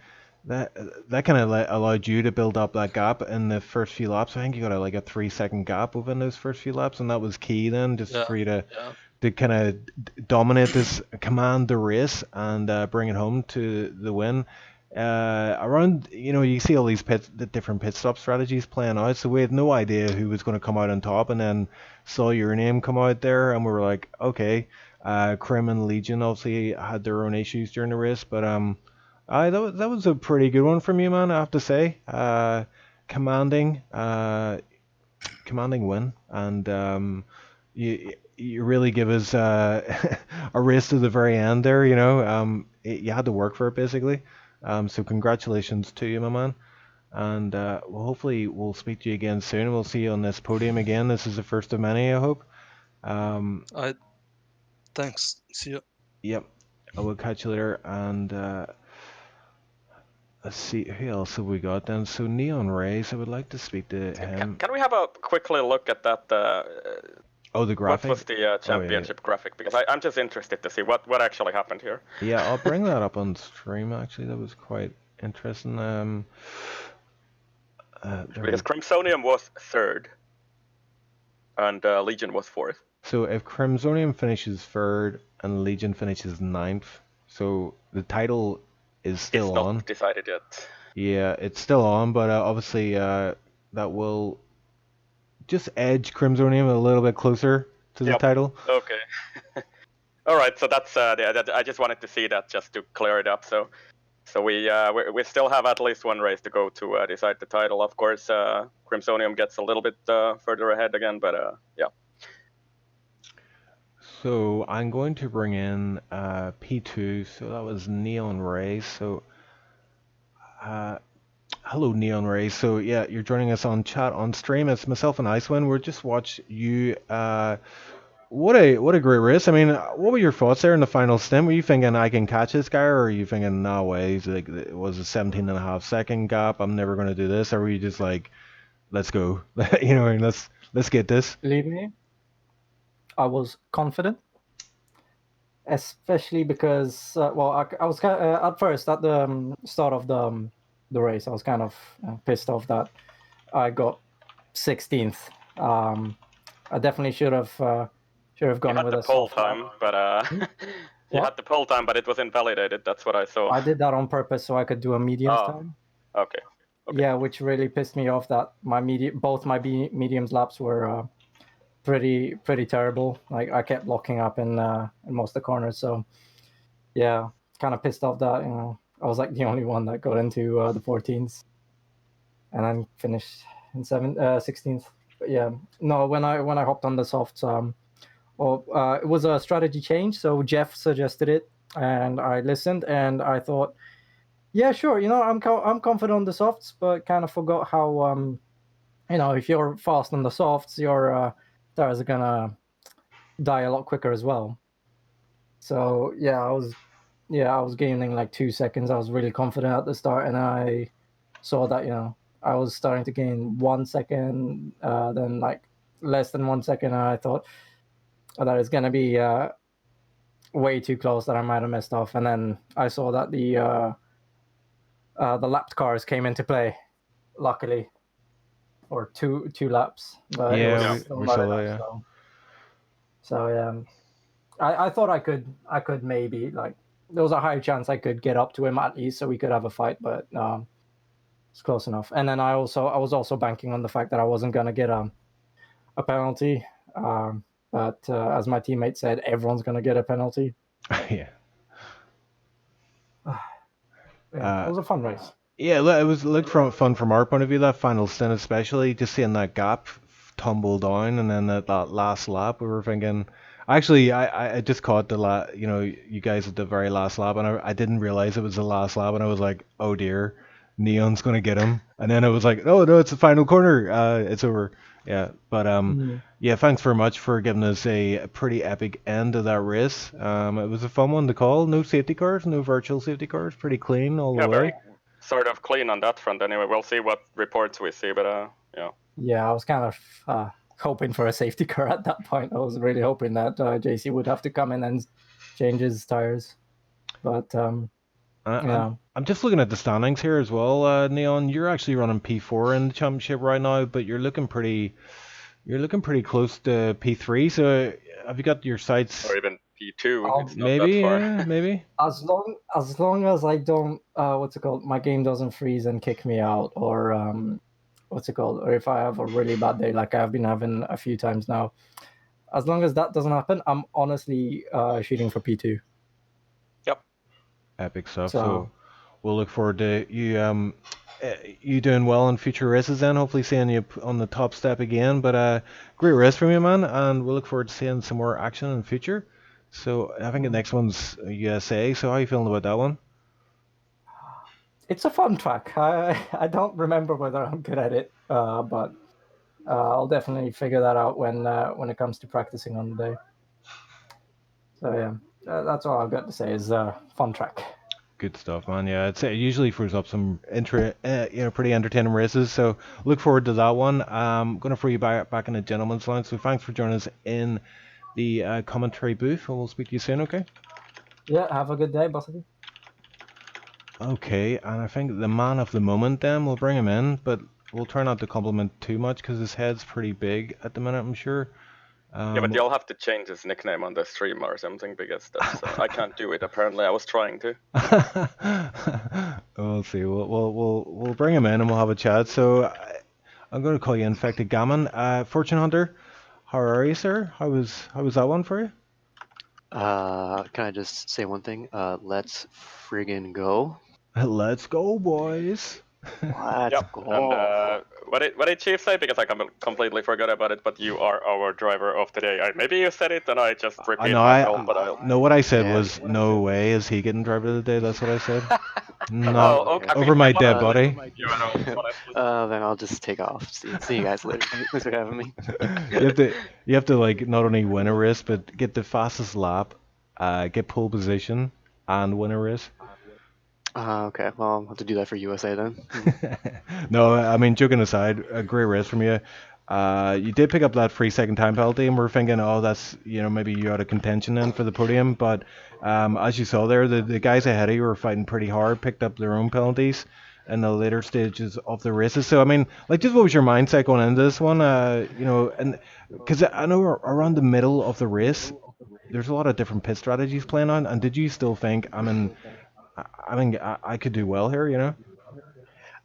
S2: of allowed you to build up that gap in the first few laps. I think you got like a 3 second gap within those first few laps, and that was key then, just
S4: Yeah,
S2: for you to
S4: yeah.
S2: kind of dominate this, command the race, and bring it home to the win. Around, you see all these the different pit stop strategies playing out, so we had no idea who was going to come out on top, and then saw your name come out there, and we were like, okay. Krim and Legion obviously had their own issues during the race, but That was a pretty good one from you, man. I have to say. Commanding win, and you really give us a race to the very end there. You know, you had to work for it basically. So congratulations to you, my man. And well, hopefully we'll speak to you again soon. We'll see you on this podium again. This is the first of many, I hope.
S4: Thanks. See you.
S2: Yep. I will catch you later. And let's see, who else have we got then? So Neon Rays, I would like to speak to him.
S3: Can we have a quickly look at that?
S2: Oh, the graphic?
S3: What was the championship graphic? Because I'm just interested to see what actually happened here.
S2: Yeah, I'll bring that up on stream, actually. That was quite interesting.
S3: Because Crimsonium was 3rd, and Legion was 4th.
S2: So if Crimsonium finishes 3rd and Legion finishes 9th, so the title is still on.
S3: It's not decided yet.
S2: Yeah, it's still on, but obviously that will just edge Crimsonium a little bit closer to the title.
S3: Okay. All right, so that's I just wanted to see that just to clear it up. So we still have at least one race to go to decide the title. Of course, Crimsonium gets a little bit further ahead again, but yeah.
S2: So I'm going to bring in P2. So that was Neon Ray. So hello, Neon Ray. So yeah, you're joining us on chat on stream. It's myself and Icewind. We're just watch you. What a great race. I mean, what were your thoughts there in the final stint? Were you thinking I can catch this guy, or are you thinking no way? He's like, it was a 17.5-second gap. I'm never gonna do this. Or were you just like, let's go, you know, and let's get this?
S5: Believe me, I was confident, especially because I was kind of, at first at the start of the race, I was kind of pissed off that I got 16th. I definitely should have gone with a
S3: pole time, but you had the pole time, but it was invalidated. That's what I saw.
S5: I did that on purpose so I could do a mediums time.
S3: Okay.
S5: Yeah, which really pissed me off that both my mediums laps were pretty terrible. Like I kept locking up in most of the corners, so yeah, kind of pissed off that, you know, I was like the only one that got into the 14s, and then finished in 16th. But yeah, no, when I hopped on the softs, it was a strategy change. So Jeff suggested it, and I listened, and I thought, yeah, sure, you know, I'm confident on the softs, but kind of forgot how you know, if you're fast on the softs, your tires are gonna die a lot quicker as well. So yeah, I was gaining like 2 seconds. I was really confident at the start, and I saw that, you know, I was starting to gain 1 second, then like less than 1 second, and I thought that it's gonna be way too close, that I might have messed off. And then I saw that the lapped cars came into play, luckily, or two laps. But
S2: yeah, we saw that. Yeah.
S5: So yeah, I thought I could maybe, like, there was a high chance I could get up to him at least, so we could have a fight. But it's close enough. And then I was also banking on the fact that I wasn't gonna get a penalty. But as my teammate said, everyone's gonna get a penalty.
S2: Yeah.
S5: It was a fun race.
S2: Yeah, it was fun from our point of view. That final stint, especially, just seeing that gap tumble down, and then that last lap, we were thinking. Actually, I just caught you know, you guys at the very last lap, and I didn't realize it was the last lap, and I was like, oh dear, Neon's gonna get him. And then it was like, oh no, it's the final corner. It's over. Yeah, but yeah, thanks very much for giving us a pretty epic end of that race. It was a fun one to call. No safety cars, no virtual safety cars. Pretty clean all the way.
S3: Very sort of clean on that front. Anyway, we'll see what reports we see, but yeah.
S5: Yeah, I was kind of hoping for a safety car at that point. I was really hoping that JC would have to come in and change his tires, but yeah.
S2: I'm just looking at the standings here as well, Neon. You're actually running P4 in the championship right now, but you're looking pretty close to P3. So have you got your sights?
S3: Or even P2? It's not
S2: maybe,
S3: that far.
S2: yeah, maybe.
S5: As long as I don't, my game doesn't freeze and kick me out, or or if I have a really bad day, like I've been having a few times now. As long as that doesn't happen, I'm honestly shooting for P2.
S3: Yep.
S2: Epic stuff. So we'll look forward to you doing well in future races. Then hopefully seeing you on the top step again. But great race from you, man, and we'll look forward to seeing some more action in the future. So I think the next one's USA. So how are you feeling about that one?
S5: It's a fun track. I don't remember whether I'm good at it, but I'll definitely figure that out when it comes to practicing on the day. So yeah, that's all I've got to say is fun track.
S2: Good stuff, man. Yeah, it usually throws up some pretty entertaining races. So look forward to that one. Going to throw you back in the gentleman's line. So thanks for joining us in the commentary booth, and we'll speak to you soon. Okay.
S5: Yeah, have a good day, both of you.
S2: Okay, and I think the man of the moment, then we'll bring him in, but we'll try not to compliment too much because his head's pretty big at the minute, I'm sure.
S3: Yeah, but you'll have to change his nickname on the stream or something because that's, I can't do it. Apparently, I was trying to.
S2: We'll see. We'll bring him in and we'll have a chat. So I'm going to call you Infected Gammon. Fortune Hunter, how are you, sir? How was that one for you?
S6: Can I just say one thing? Let's friggin' go.
S2: Let's go, boys.
S6: Let's
S3: Yep.
S6: go.
S3: And what did Chief say? Because I completely forgot about it. But you are our driver of the day. Maybe you said it and I just repeated myself. But I'll.
S2: No, what I said
S6: Yeah.
S2: was no way is he getting driver of the day. That's what I said. Not
S3: Oh, okay.
S2: over my dead body.
S6: Then I'll just take off. See you guys later. Thanks for having me.
S2: You have to like not only win a race but get the fastest lap, get pole position, and win a race.
S6: Okay, well, I'll have to do that for USA then.
S2: No, I mean, joking aside, a great race from you. You did pick up that 3-second time penalty, and we're thinking, oh, that's, maybe you're out of contention then for the podium. But as you saw there, the guys ahead of you were fighting pretty hard, picked up their own penalties in the later stages of the races. So, I mean, like, just what was your mindset going into this one? And because I know around the middle of the race, there's a lot of different pit strategies playing on. And did you still think, I could do well here?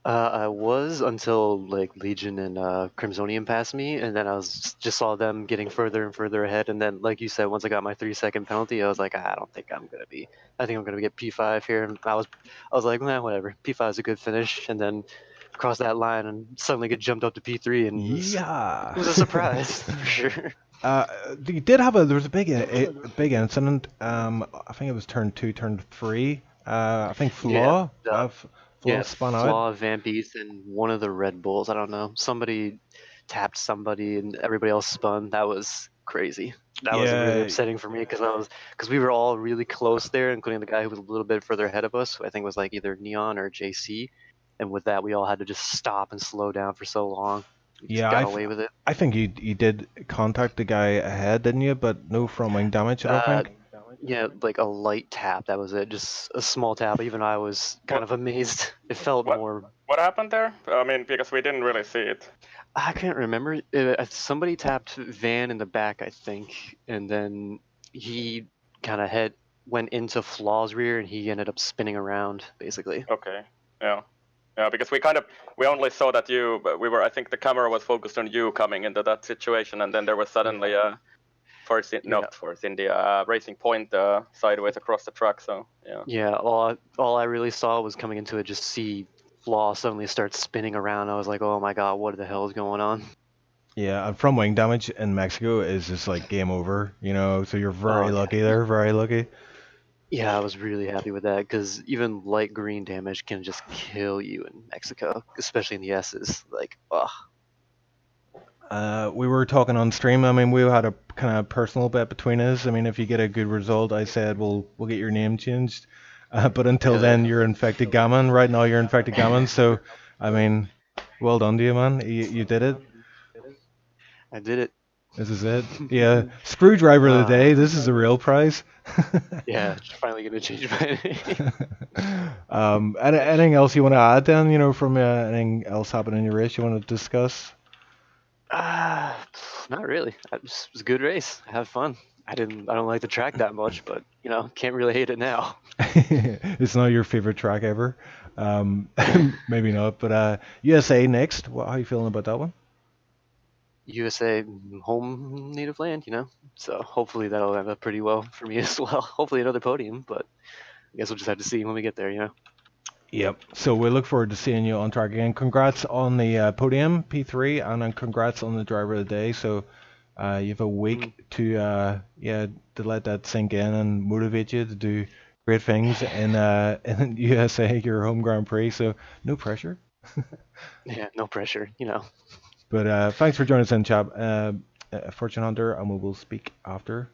S6: I was until like Legion and Crimsonium passed me, and then I just saw them getting further and further ahead. And then, like you said, once I got my 3-second penalty, I was like, I don't think I'm gonna be. I think I'm gonna get P5 here. And I was like, whatever. P5 is a good finish, and then cross that line and suddenly get jumped up to P3, and it was a surprise for sure.
S2: You did have there was a big incident. I think it was turn 2, turn 3. I think Flaw. Flaw spun out.
S6: Flaw, Vampeth, and one of the Red Bulls. I don't know. Somebody tapped somebody, and everybody else spun. That was crazy. That was really upsetting for me because we were all really close there, including the guy who was a little bit further ahead of us, who I think was like either Neon or JC. And with that, we all had to just stop and slow down for so long. We just got away with it.
S2: I think you did contact the guy ahead, didn't you? But no front wing damage, I don't think.
S6: Yeah, like a light tap. That was it. Just a small tap. Even I was kind of amazed. It felt more.
S3: What happened there? I mean, because we didn't really see it.
S6: I can't remember. Somebody tapped Van in the back, I think, and then he kind of went into Flaw's rear, and he ended up spinning around, basically.
S3: Okay. Yeah. Yeah, because we only saw that I think the camera was focused on you coming into that situation, and then there was suddenly Racing Point sideways across the track. So yeah.
S6: Yeah, all I really saw was coming into it, just see Flaw suddenly start spinning around. I was like, oh my god, what the hell is going on?
S2: Yeah, and front wing damage in Mexico is just like game over, so you're very lucky there, very lucky.
S6: Yeah, I was really happy with that because even light green damage can just kill you in Mexico, especially in the S's. Like, ugh.
S2: We were talking on stream. I mean, we had a kind of personal bet between us. I mean, if you get a good result, I said we'll get your name changed. But until then, you're Infected Gammon. Right now, you're Infected Gammon. So, I mean, well done to you, man. You did it.
S6: I did it.
S2: This is it. Yeah, Screwdriver of the day. This is the real prize.
S6: Yeah, finally gonna change my name.
S2: Anything else you want to add, then? From anything else happening in your race you want to discuss?
S6: Not really. It was a good race. I had fun. I don't like the track that much, but can't really hate it now.
S2: It's not your favorite track ever. Maybe not. But USA next. How are you feeling about that one?
S6: USA, home native land, So hopefully that'll end up pretty well for me as well. Hopefully another podium, but I guess we'll just have to see when we get there,
S2: Yep. So we look forward to seeing you on track again. Congrats on the podium, P3, and then congrats on the driver of the day. So you have a week to let that sink in and motivate you to do great things in USA, your home Grand Prix. So no pressure.
S6: Yeah, no pressure, you know.
S2: But thanks for joining us in, chap. Fortune Hunter, and we will speak after.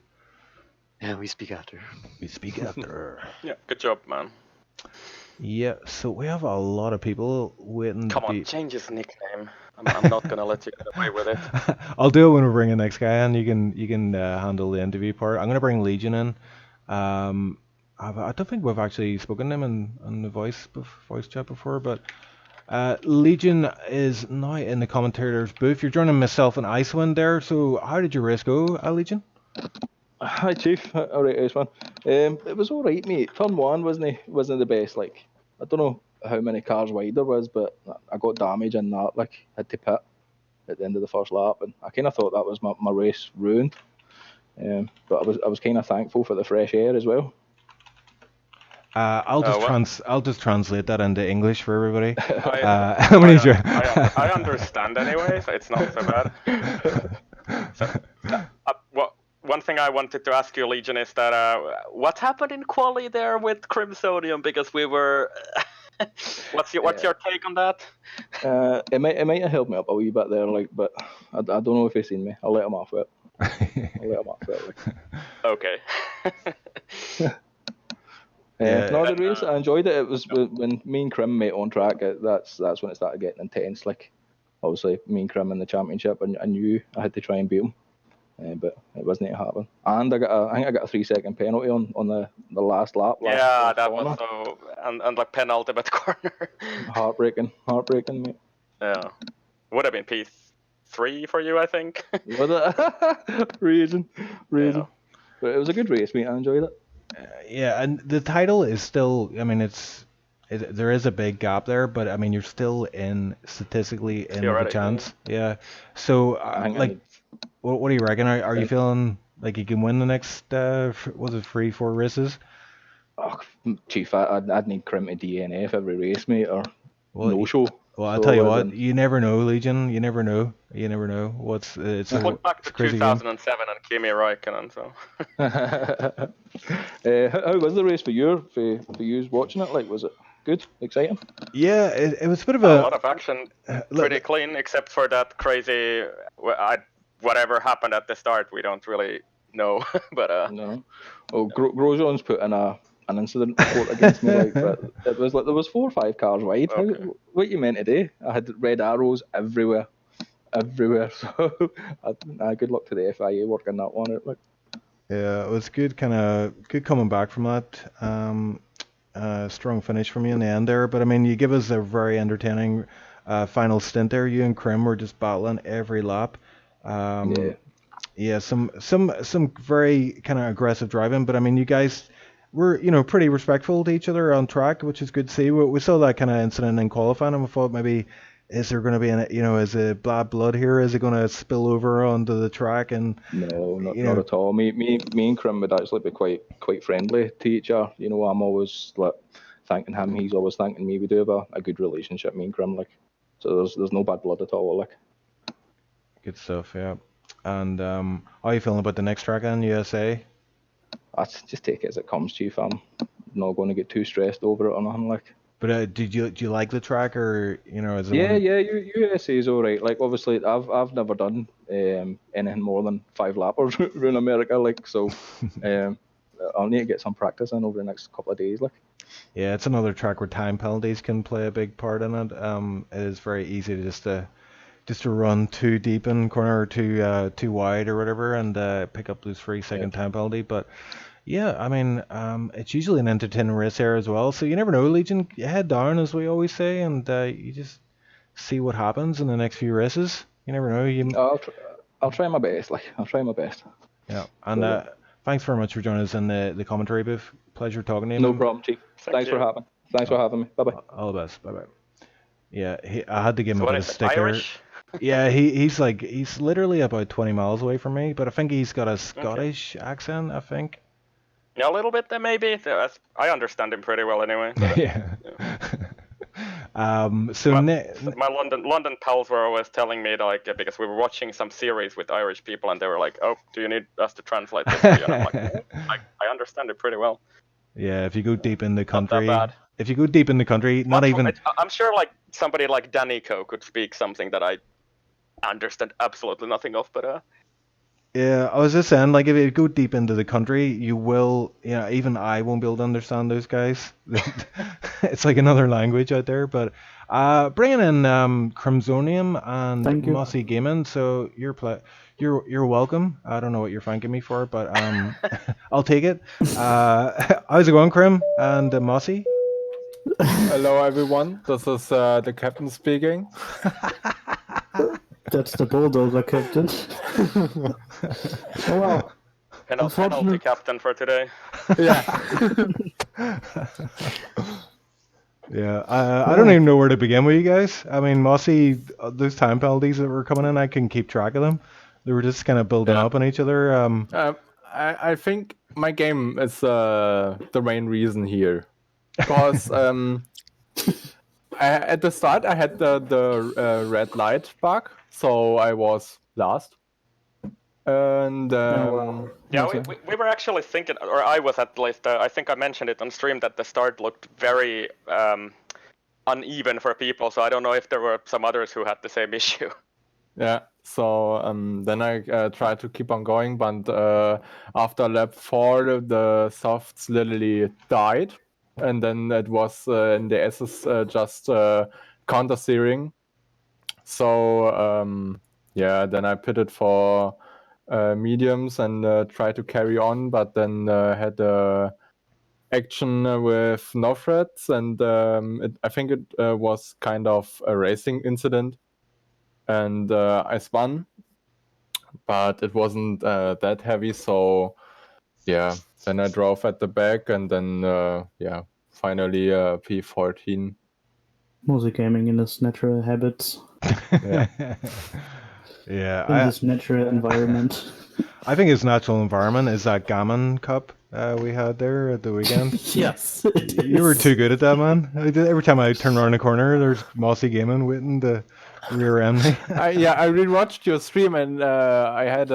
S6: Yeah, we speak after.
S2: We speak after.
S3: Yeah, good job, man.
S2: Yeah, so we have a lot of people waiting
S3: Come
S2: to
S3: on,
S2: be...
S3: change his nickname. I'm not gonna let you get away with it.
S2: I'll do it when we bring the next guy in. You can handle the interview part. I'm gonna bring Legion in. I don't think we've actually spoken to him in the voice chat before, but Legion is now in the commentator's booth. You're joining myself and Icewind there. So how did your race go, Legion?
S7: Hi Chief, alright Iceman. It was alright mate. Turn 1 wasn't the best, like I don't know how many cars wide there was, but I got damage in that, like had to pit at the end of the first lap, and I kinda thought that was my race ruined. But I was kinda thankful for the fresh air as well.
S2: I'll just translate that into English for everybody.
S3: I understand anyway, so it's not so bad. So, one thing I wanted to ask you, Legion, is that what happened in quali there with Crimsonium? Because we were. What's your take on that?
S7: It might have held me up a wee bit there, like, but I don't know if he's seen me. I'll let him off it. Like.
S3: Okay.
S7: No, the race I enjoyed it. It was when me and Crim met on track. That's when it started getting intense. Like, obviously, me and Crim in the championship, and I knew I had to try and beat him, but it wasn't to happen. And I think I got a 3-second penalty on the last lap.
S3: That corner. Was so and like penultimate corner.
S7: Heartbreaking, mate.
S3: Yeah, would have been P3 for you, I think.
S7: Was it? Reason.
S3: Yeah.
S7: But it was a good race, mate. I enjoyed it.
S2: Yeah, and the title is still, I mean, there is a big gap there, but I mean, you're still statistically in the chance. Yeah. So, what do you reckon? Are you feeling like you can win the next, was it 3-4 races?
S7: Oh, Chief, I'd need Crim to DNF every race, mate, or no show.
S2: Well, I'll tell you what, you never know, Legion. You never know. It's
S3: look back to 2007 and Kimi Räikkönen. So.
S7: How was the race for you? For you watching it, like, was it good, exciting?
S2: Yeah, it was a bit of
S3: a lot of action, pretty clean, except for that crazy. Whatever happened at the start, we don't really know. But
S7: no. Oh, Grosjean's put in an incident report against me, like, but it was like there was 4 or 5 cars wide. Okay. What you meant today? I had red arrows everywhere. So, good luck to the FIA working that one out. Like.
S2: Yeah, it was good coming back from that. Strong finish from you in the end there, but I mean, you give us a very entertaining final stint there. You and Crim were just battling every lap. Yeah, some very kind of aggressive driving, but I mean, you guys were, pretty respectful to each other on track, which is good to see. We saw that kind of incident in qualifying, and we thought maybe, is there going to be is it bad blood here? Is it going to spill over onto the track? And
S7: no, not at all. Me and Crim would actually be quite friendly to each other. I'm always like thanking him. He's always thanking me. We do have a good relationship, me and Crim, like. So there's no bad blood at all, like.
S2: Good stuff, yeah. And how are you feeling about the next track in USA?
S7: I just take it as it comes, Chief. I'm not going to get too stressed over it or nothing, like.
S2: But do you like the track, or is it?
S7: USA is all right. Like, obviously, I've never done anything more than 5 lappers around America, like. So I'll need to get some practice in over the next couple of days, like.
S2: Yeah, it's another track where time penalties can play a big part in it. It is very easy to run too deep in corner or too wide or whatever, and pick up those 3-second time penalty. But yeah, I mean, it's usually an entertaining race here as well. So you never know, Legion. You head down, as we always say, and you just see what happens in the next few races. You never know.
S7: I'll try my best. Like, I'll try my best.
S2: Yeah, and thanks very much for joining us in the commentary booth. Pleasure talking to you.
S7: No problem, Chief. Thanks for having me. Bye bye.
S2: All the best. Bye bye. Yeah, I had to give him a bit of sticker.
S3: Irish?
S2: Yeah, he's literally about 20 miles away from me, but I think he's got a Scottish accent, I think.
S3: Yeah, a little bit then maybe. I understand him pretty well anyway.
S2: Yeah. So
S3: my London pals were always telling me like because we were watching some series with Irish people and they were like, "Oh, do you need us to translate this for you?" And I'm like, "No, I understand it pretty well."
S2: yeah, if you go deep in the
S3: Not that
S2: country,
S3: bad. I'm sure like somebody like Danico could speak something that I understand absolutely nothing of, but
S2: Yeah, I was just saying, like, if you go deep into the country, you will, even I won't be able to understand those guys. It's like another language out there. But bringing in Crimsonium and
S5: Thank you.
S2: Mossy Gaming, so you're welcome. I don't know what you're thanking me for, but I'll take it. How's it going, Crim and Mossy?
S8: Hello everyone, this is the captain speaking.
S5: That's the bulldozer captain. Oh well.
S3: penalty captain for today.
S8: Yeah.
S2: Yeah, I don't even know where to begin with you guys. I mean, Mossy, those time penalties that were coming in, I couldn't keep track of them. They were just kind of building up on each other.
S8: I think my game is the main reason here, because at the start I had the red light bug, so I was last. And
S3: Yeah, we were actually thinking, or I was at least, I think I mentioned it on stream that the start looked very uneven for people, so I don't know if there were some others who had the same issue.
S8: Yeah, so then I tried to keep on going, but after lap 4 the softs literally died, and then it was in the S's just counter steering. So yeah, then I pitted for mediums and tried to carry on, but then had action with no threats, and I think it was kind of a racing incident, and I spun, but it wasn't that heavy, so yeah, then I drove at the back, and then yeah, finally P14.
S5: Music gaming in its natural habits.
S8: Yeah.
S2: Yeah,
S5: In this natural environment.
S2: I think his natural environment is that Gammon Cup we had there at the weekend.
S5: Yes, it
S2: You were
S5: is.
S2: too good at that, man. Every time I turn around the corner, there's Mossy Gaming waiting to rear end me.
S8: Yeah, I rewatched your stream, and I had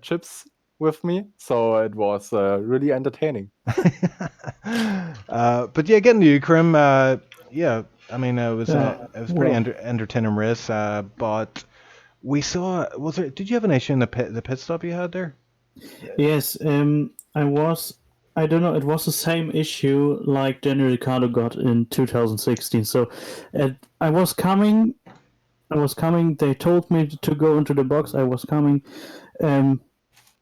S8: chips with me, so it was really entertaining.
S2: But yeah, getting to you, Krim. Yeah, I mean, it was pretty
S5: well.
S2: entertaining race. But we saw, did you have an issue in the pit stop you had there?
S5: Yes, I don't know, it was the same issue like Daniel Ricciardo got in 2016. So I was coming, they told me to go into the box, I was coming, I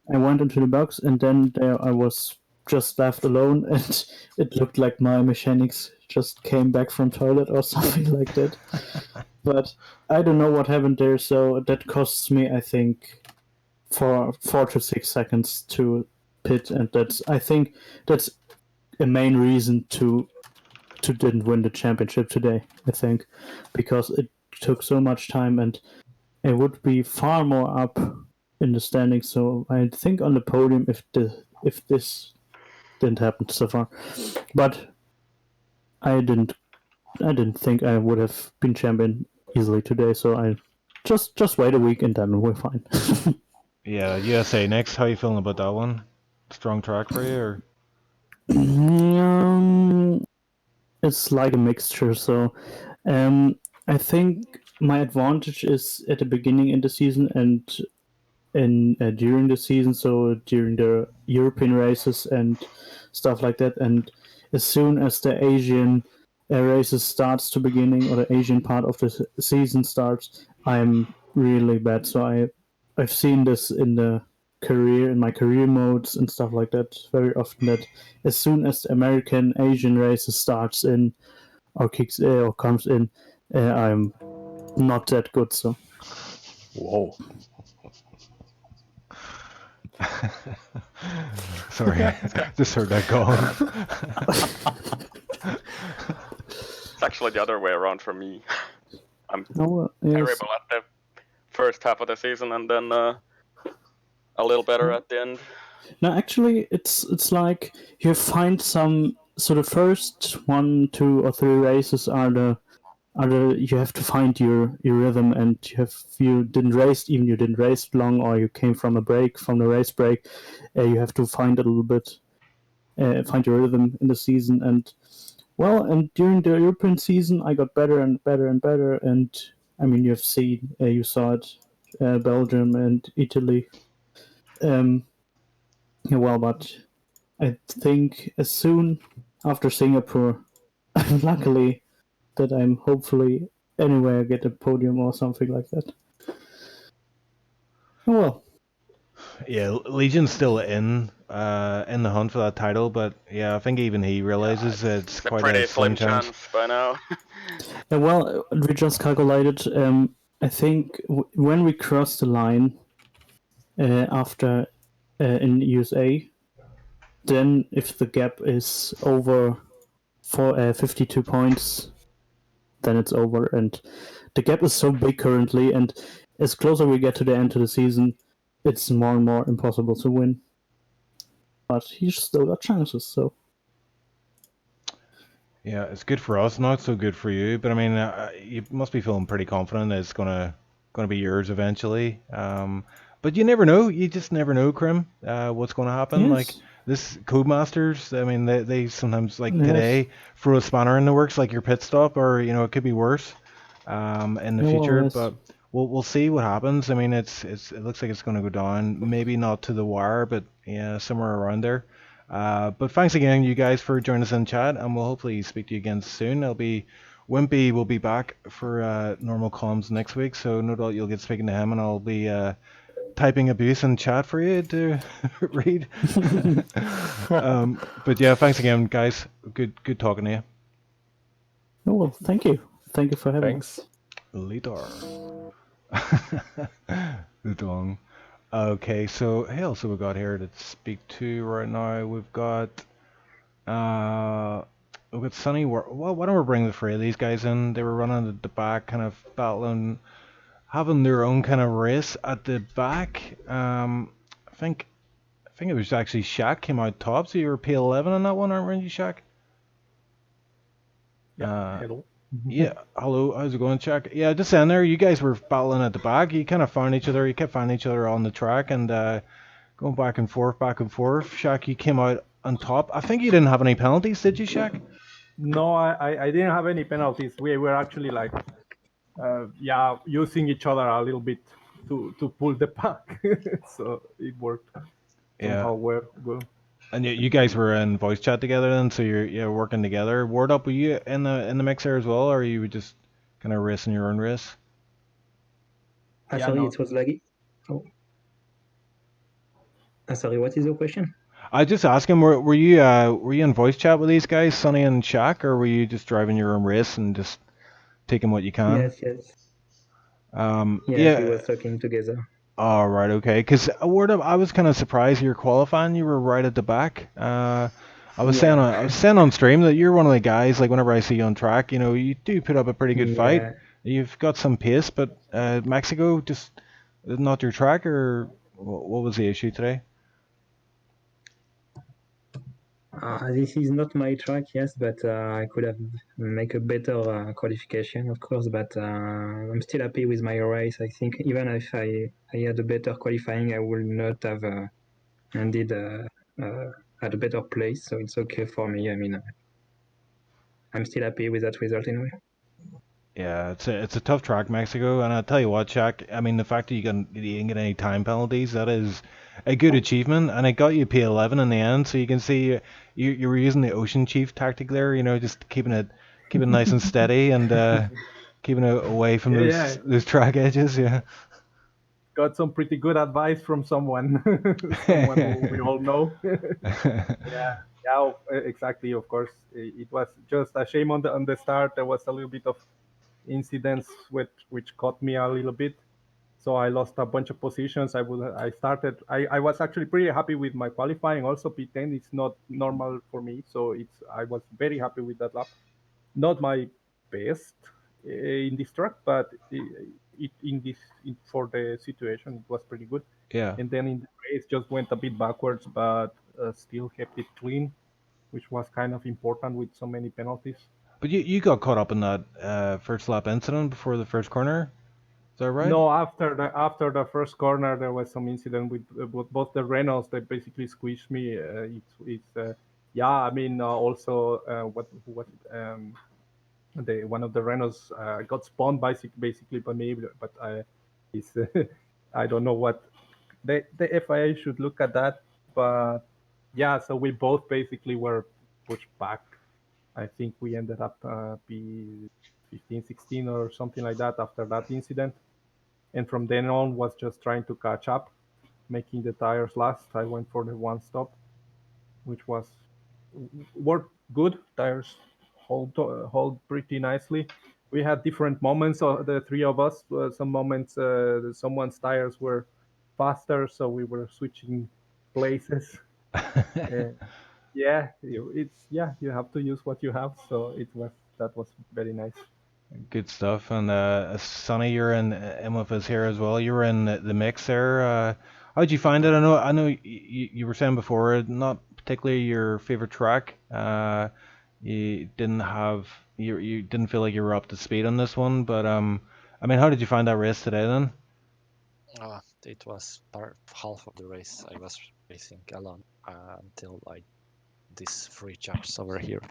S5: went into the box, and then there I was just left alone, and it looked like my mechanics just came back from toilet or something like that. But I don't know what happened there, so that costs me, I think, 4 to 6 seconds to pit, and I think that's a main reason to didn't win the championship today, I think, because it took so much time, and it would be far more up in the standings. So I think on the podium if this didn't happen so far, but I didn't think I would have been champion easily today. So I just wait a week and then we're fine.
S2: Yeah, USA next. How you feeling about that one? Strong track for you, or?
S5: It's like a mixture. So I think my advantage is at the beginning in the season and during the season, so during the European races and stuff like that. And as soon as the Asian races starts to beginning, or the Asian part of the season starts, I'm really bad. So I've seen this in my career modes and stuff like that very often, that as soon as the American Asian races starts in or kicks or comes in, I'm not that good. So
S8: Whoa.
S2: Sorry, just heard that go.
S3: It's actually the other way around for me. I'm
S5: yes.
S3: terrible at the first half of the season, and then a little better at the end.
S5: No, actually, it's like you find some. So the first 1, 2, or 3 races are the
S9: you have to find your rhythm, and you didn't race long, or you came from the race break, you have to find a little bit, find your rhythm in the season. And during the European season, I got better and better and better. And I mean, you saw it, Belgium and Italy. But I think as soon after Singapore, luckily, that I'm hopefully anywhere get a podium or something like that. Well,
S2: Yeah, Legion's still in the hunt for that title, but yeah, I think even he realizes it's
S3: It's a
S2: quite
S3: pretty
S2: a slim chance.
S3: by now.
S9: we just calculated. I think when we cross the line after in USA, then if the gap is over 52 points, then it's over. And the gap is so big currently, and as closer we get to the end of the season, it's more and more impossible to win. But he's still got chances, so.
S2: Yeah, it's good for us, not so good for you. But I mean, you must be feeling pretty confident that it's gonna be yours eventually. But you never know. You just never know, Krim. What's gonna happen?
S9: Yes.
S2: Like this Codemasters. I mean, they sometimes like
S9: Yes.
S2: today throw a spanner in the works, like your pit stop, or it could be worse. In the future,
S9: yes.
S2: but we'll see what happens. I mean, it looks like it's gonna go down. Maybe not to the wire, but yeah, somewhere around there. But thanks again, you guys, for joining us in chat, and we'll hopefully speak to you again soon. Wimpy will be back for normal comms next week, so no doubt you'll get speaking to him, and I'll be typing abuse in chat for you to read. But yeah, thanks again, guys. Good talking to you.
S9: Well, thank you for having us.
S2: Later. Udong. Okay, so who else have we got here to speak to right now? We've got Sunny. Well, why don't we bring the three of these guys in? They were running at the back, kind of battling, having their own kind of race at the back. I think it was actually Shaq came out top, so you were P11 on that one, aren't you, Shaq?
S10: Hello.
S2: Yeah, hello, how's it going, Shaq? Yeah, just saying there, you guys were battling at the back. You kind of found each other, you kept finding each other on the track and going back and forth, back and forth. Shaq, you came out on top. I think you didn't have any penalties, did you, Shaq?
S10: No, I didn't have any penalties. We were actually like, using each other a little bit to pull the pack. So it worked somehow well.
S2: And you guys were in voice chat together then, so you're working together. Word Up, were you in the mix there as well, or you were just kind of racing your own race?
S11: Sorry, it was laggy. Oh. Sorry, what is your question?
S2: I just asking, were you in voice chat with these guys, Sonny and Shaq, or were you just driving your own race and just taking what you can?
S11: Yes.
S2: Yeah.
S11: We were talking together.
S2: Oh, right, okay. Because Word Up, I was kind of surprised you're qualifying. You were right at the back. I was saying on stream that you're one of the guys. Like whenever I see you on track, you do put up a pretty good fight. You've got some pace, but Mexico just not your track, or what was the issue today?
S11: This is not my track, yes, but I could have make a better qualification, of course. But I'm still happy with my race. I think even if I had a better qualifying, I would not have ended at a better place. So it's okay for me. I mean, I'm still happy with that result anyway.
S2: Yeah, it's a tough track, Mexico, and I'll tell you what, Shaq. I mean, the fact that you didn't get any time penalties, that is a good achievement, and it got you P11 in the end. So you can see you were using the Ocean Chief tactic there, just keeping it nice and steady and keeping it away from those track edges. Yeah.
S10: Got some pretty good advice from someone who we all know. Exactly. Of course, it was just a shame on the start. There was a little bit of incidents which caught me a little bit, so I lost a bunch of positions. I was actually pretty happy with my qualifying. Also, P10 is not normal for me, so I was very happy with that lap. Not my best in this track, but for the situation, it was pretty good.
S2: Yeah.
S10: And then in the race, just went a bit backwards, but still kept it clean, which was kind of important with so many penalties.
S2: But you got caught up in that first lap incident before the first corner. Is that right?
S10: No, after the first corner, there was some incident with both the Renaults. They basically squished me. Yeah. I mean, also what was it? One of the Renaults got spawned basically by me, but it's I don't know what the FIA should look at that. But yeah, so we both basically were pushed back. I think we ended up be 15, 16 or something like that after that incident. And from then on was just trying to catch up, making the tires last. I went for the one stop, which worked good. Tires hold pretty nicely. We had different moments, the three of us. Some moments, someone's tires were faster, so we were switching places. Yeah, you have to use what you have. So that was very nice.
S2: Good stuff. And Sonny, you're in with us here as well. You were in the mix there. How'd you find it? I know you were saying before, not particularly your favorite track. You didn't have you didn't feel like you were up to speed on this one, but I mean, how did you find that race today then?
S12: It was half of the race. I was racing alone until these three jumps over here.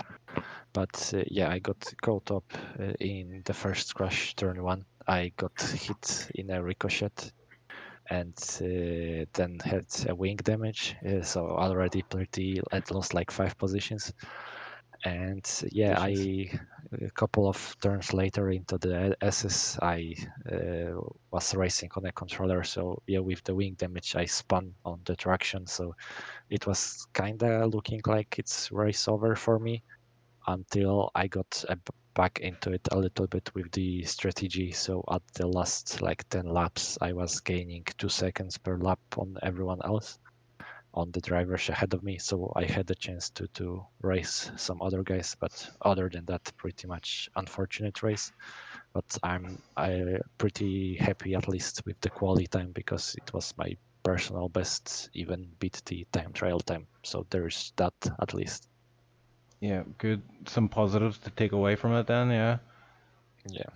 S12: But yeah, I got caught up in the first crash, turn one. I got hit in a ricochet and then had a wing damage. So already I'd lost like 5 positions. And yeah, a couple of turns later into the SS, I was racing on a controller. So yeah, with the wing damage, I spun on the traction. So it was kind of looking like it's race over for me until I got back into it a little bit with the strategy. So at the last like 10 laps, I was gaining 2 seconds per lap on everyone else, on the drivers ahead of me. So I had the chance to race some other guys, but other than that, pretty much unfortunate race. But I'm pretty happy at least with the quali time, because it was my personal best, even beat the time trial time. So there's that at least.
S2: Yeah, good. Some positives to take away from it then, yeah.
S12: Yeah.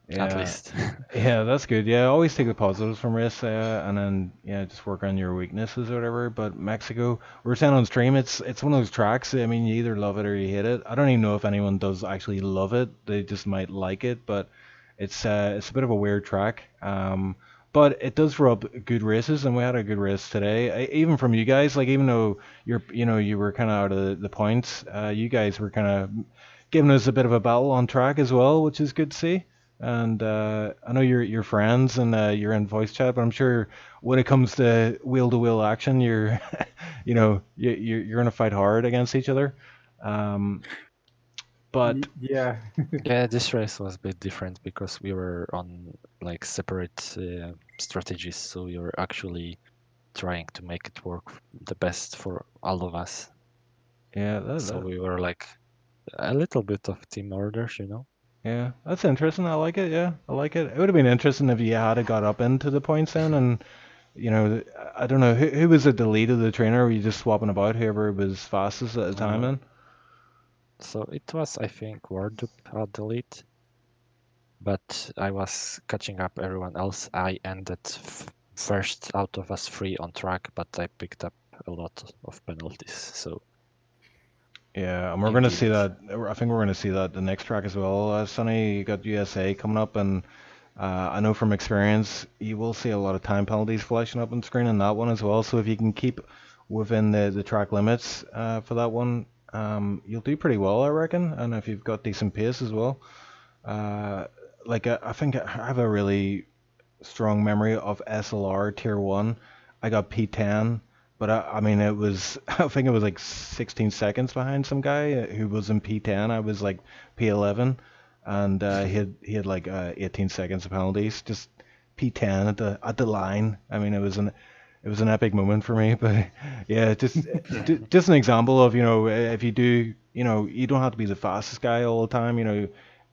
S2: Yeah,
S12: At least.
S2: yeah, that's good. Yeah, always take the positives from race, and then yeah, just work on your weaknesses or whatever. But Mexico, we were saying on stream, it's one of those tracks. I mean, you either love it or you hate it. I don't even know if anyone does actually love it. They just might like it, but it's a bit of a weird track. But it does throw up good races, and we had a good race today. Even from you guys, like even though you were kind of out of the points, you guys were kind of giving us a bit of a battle on track as well, which is good to see. And I know you're friends and you're in voice chat, but I'm sure when it comes to wheel action, you're you're gonna fight hard against each other. But
S10: Yeah.
S12: Yeah, this race was a bit different because we were on like separate strategies, so we were actually trying to make it work the best for all of us.
S2: yeah,
S12: So we were like a little bit of team orders, you know.
S2: yeah, that's interesting. I like it. Yeah, I like it. It would have been interesting if you had got up into the points then, and I don't know who was at the lead of the trainer. Were you just swapping about whoever was fastest at the time then?
S12: So it was, I think, Wardup at the lead, but I was catching up everyone else. I ended first out of us 3 on track, but I picked up a lot of penalties. So
S2: yeah, and we're going to see that. I think we're going to see that the next track as well. Sonny, you got USA coming up, and I know from experience you will see a lot of time penalties flashing up on screen in that one as well. So if you can keep within the track limits for that one, you'll do pretty well, I reckon. And if you've got decent pace as well, I think I have a really strong memory of SLR Tier 1. I got P10, but I mean, it was, I think it was like 16 seconds behind some guy who was in P10. I was like P11, and he had like 18 seconds of penalties, just P10 at the line. I mean, it was an epic moment for me, but yeah, just an example of, if you do, you don't have to be the fastest guy all the time,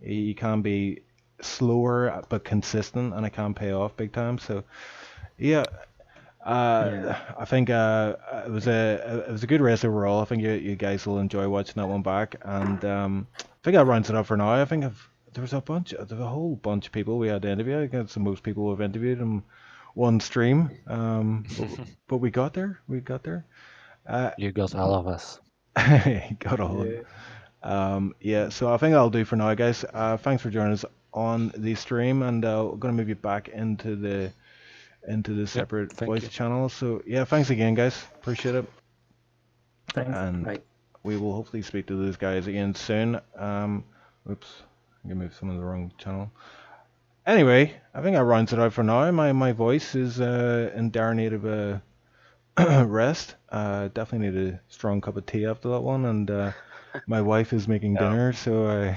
S2: you can be slower but consistent, and it can pay off big time. So yeah, I think it was a good race overall. I think you guys will enjoy watching that one back. And I think that rounds it up for now. I think there was a whole bunch of people we had to interview. I think it's the most people we've interviewed in one stream. But we got there. We got there.
S12: You got all of us.
S2: Got all of them. Yeah, so I think that'll do for now, guys. Thanks for joining us on the stream, and we're gonna move you back into the separate voice channel. So yeah, thanks again, guys. Appreciate it.
S11: Thanks.
S2: And
S11: Bye.
S2: we will hopefully speak to those guys again soon. Oops, I can move some of the wrong channel. Anyway, I think that rounds it out for now. My voice is in dire need of a rest. Definitely need a strong cup of tea after that one, and my wife is making dinner, so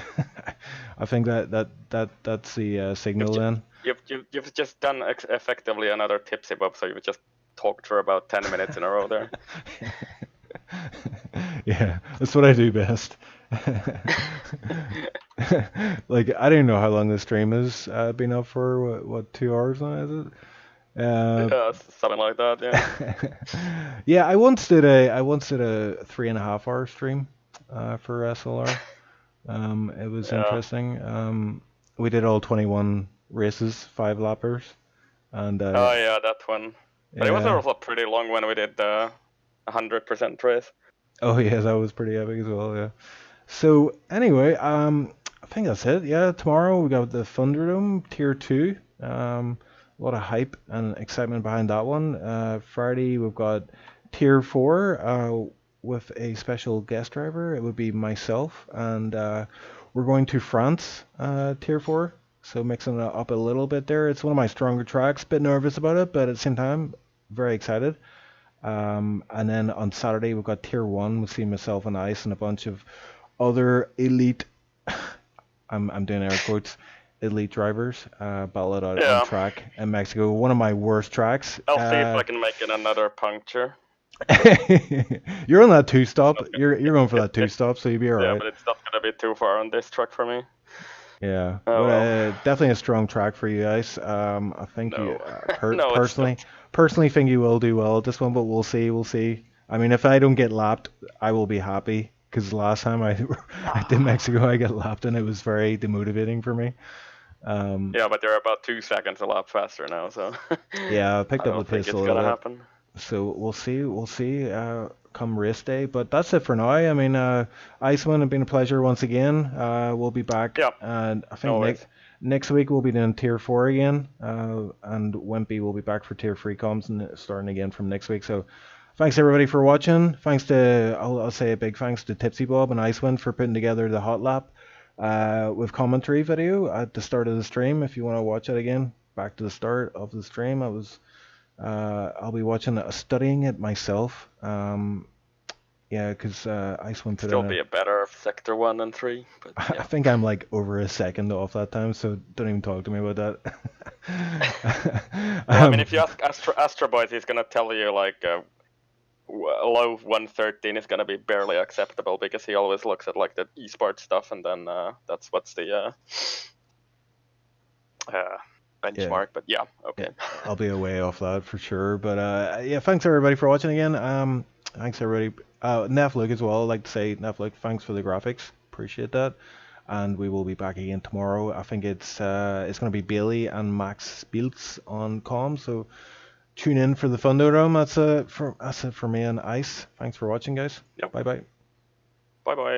S2: I think that's the signal then.
S3: You've just done effectively another tipsy Bob, so you've just talked for about 10 minutes in a row there.
S2: Yeah, that's what I do best. Like, I don't know how long the stream has been up for. What 2 hours now, is it?
S3: Yeah, something like that. Yeah.
S2: Yeah, I once did a 3.5 hour stream for SLR. It was interesting. We did all 21 races, 5 lappers, and
S3: oh yeah, that one. But it was also pretty long when we did the 100% race.
S2: Oh yeah, that was pretty epic as well. Yeah. So anyway, I think that's it. Yeah, tomorrow we got the Thunderdome Tier 2. A lot of hype and excitement behind that one. Friday we've got Tier 4 with a special guest driver. It would be myself, and we're going to France Tier 4. So mixing it up a little bit there. It's one of my stronger tracks. Bit nervous about it, but at the same time, very excited. And then on Saturday we've got Tier 1. We'll see myself and Ice and a bunch of other elite, I'm doing air quotes, elite drivers battle it out on track in Mexico. One of my worst tracks.
S3: I'll see if I can make it another puncture.
S2: You're on that 2-stop. You're going for that 2-stop, so you'll be alright.
S3: Yeah, but it's not gonna be too far on this track for me.
S2: Yeah, definitely a strong track for you guys. I think you personally think you will do well at this one, but we'll see. We'll see. I mean, if I don't get lapped, I will be happy, because last time I did Mexico, I got lapped, and it was very demotivating for me.
S3: Yeah, but they're about 2 seconds a lap faster now, so.
S2: Yeah, I picked up the pace a little bit.
S3: Happen.
S2: So we'll see come race day. But that's it for now. I mean, Iceman, it's been a pleasure once again. We'll be back.
S3: Yeah.
S2: And I think next week we'll be doing Tier 4 again. And Wimpy will be back for Tier 3 comms and starting again from next week. So thanks everybody for watching. Thanks to, I'll say a big thanks to Tipsy Bob and Icewind for putting together the hot lap with commentary video at the start of the stream. If you want to watch it again, back to the start of the stream, I'll be studying it myself. Yeah, because Icewind put
S3: still be a better Sector 1 and 3. But, yeah.
S2: I think I'm like over a second off that time, so don't even talk to me about that.
S3: I mean, if you ask Astro Boys, he's gonna tell you like low 113 is gonna be barely acceptable, because he always looks at like the esports stuff, and then that's what's the benchmark. But yeah, okay.
S2: Yeah, I'll be away off that for sure. But yeah, thanks everybody for watching again. Thanks everybody. Netflix as well. I'd like to say Netflix, thanks for the graphics. Appreciate that. And we will be back again tomorrow. I think it's going to be Bailey and Max Spieltz on comm. So tune in for the Thunderdome. That's it for me and Ice. Thanks for watching, guys.
S3: Yep.
S2: Bye bye.
S3: Bye bye.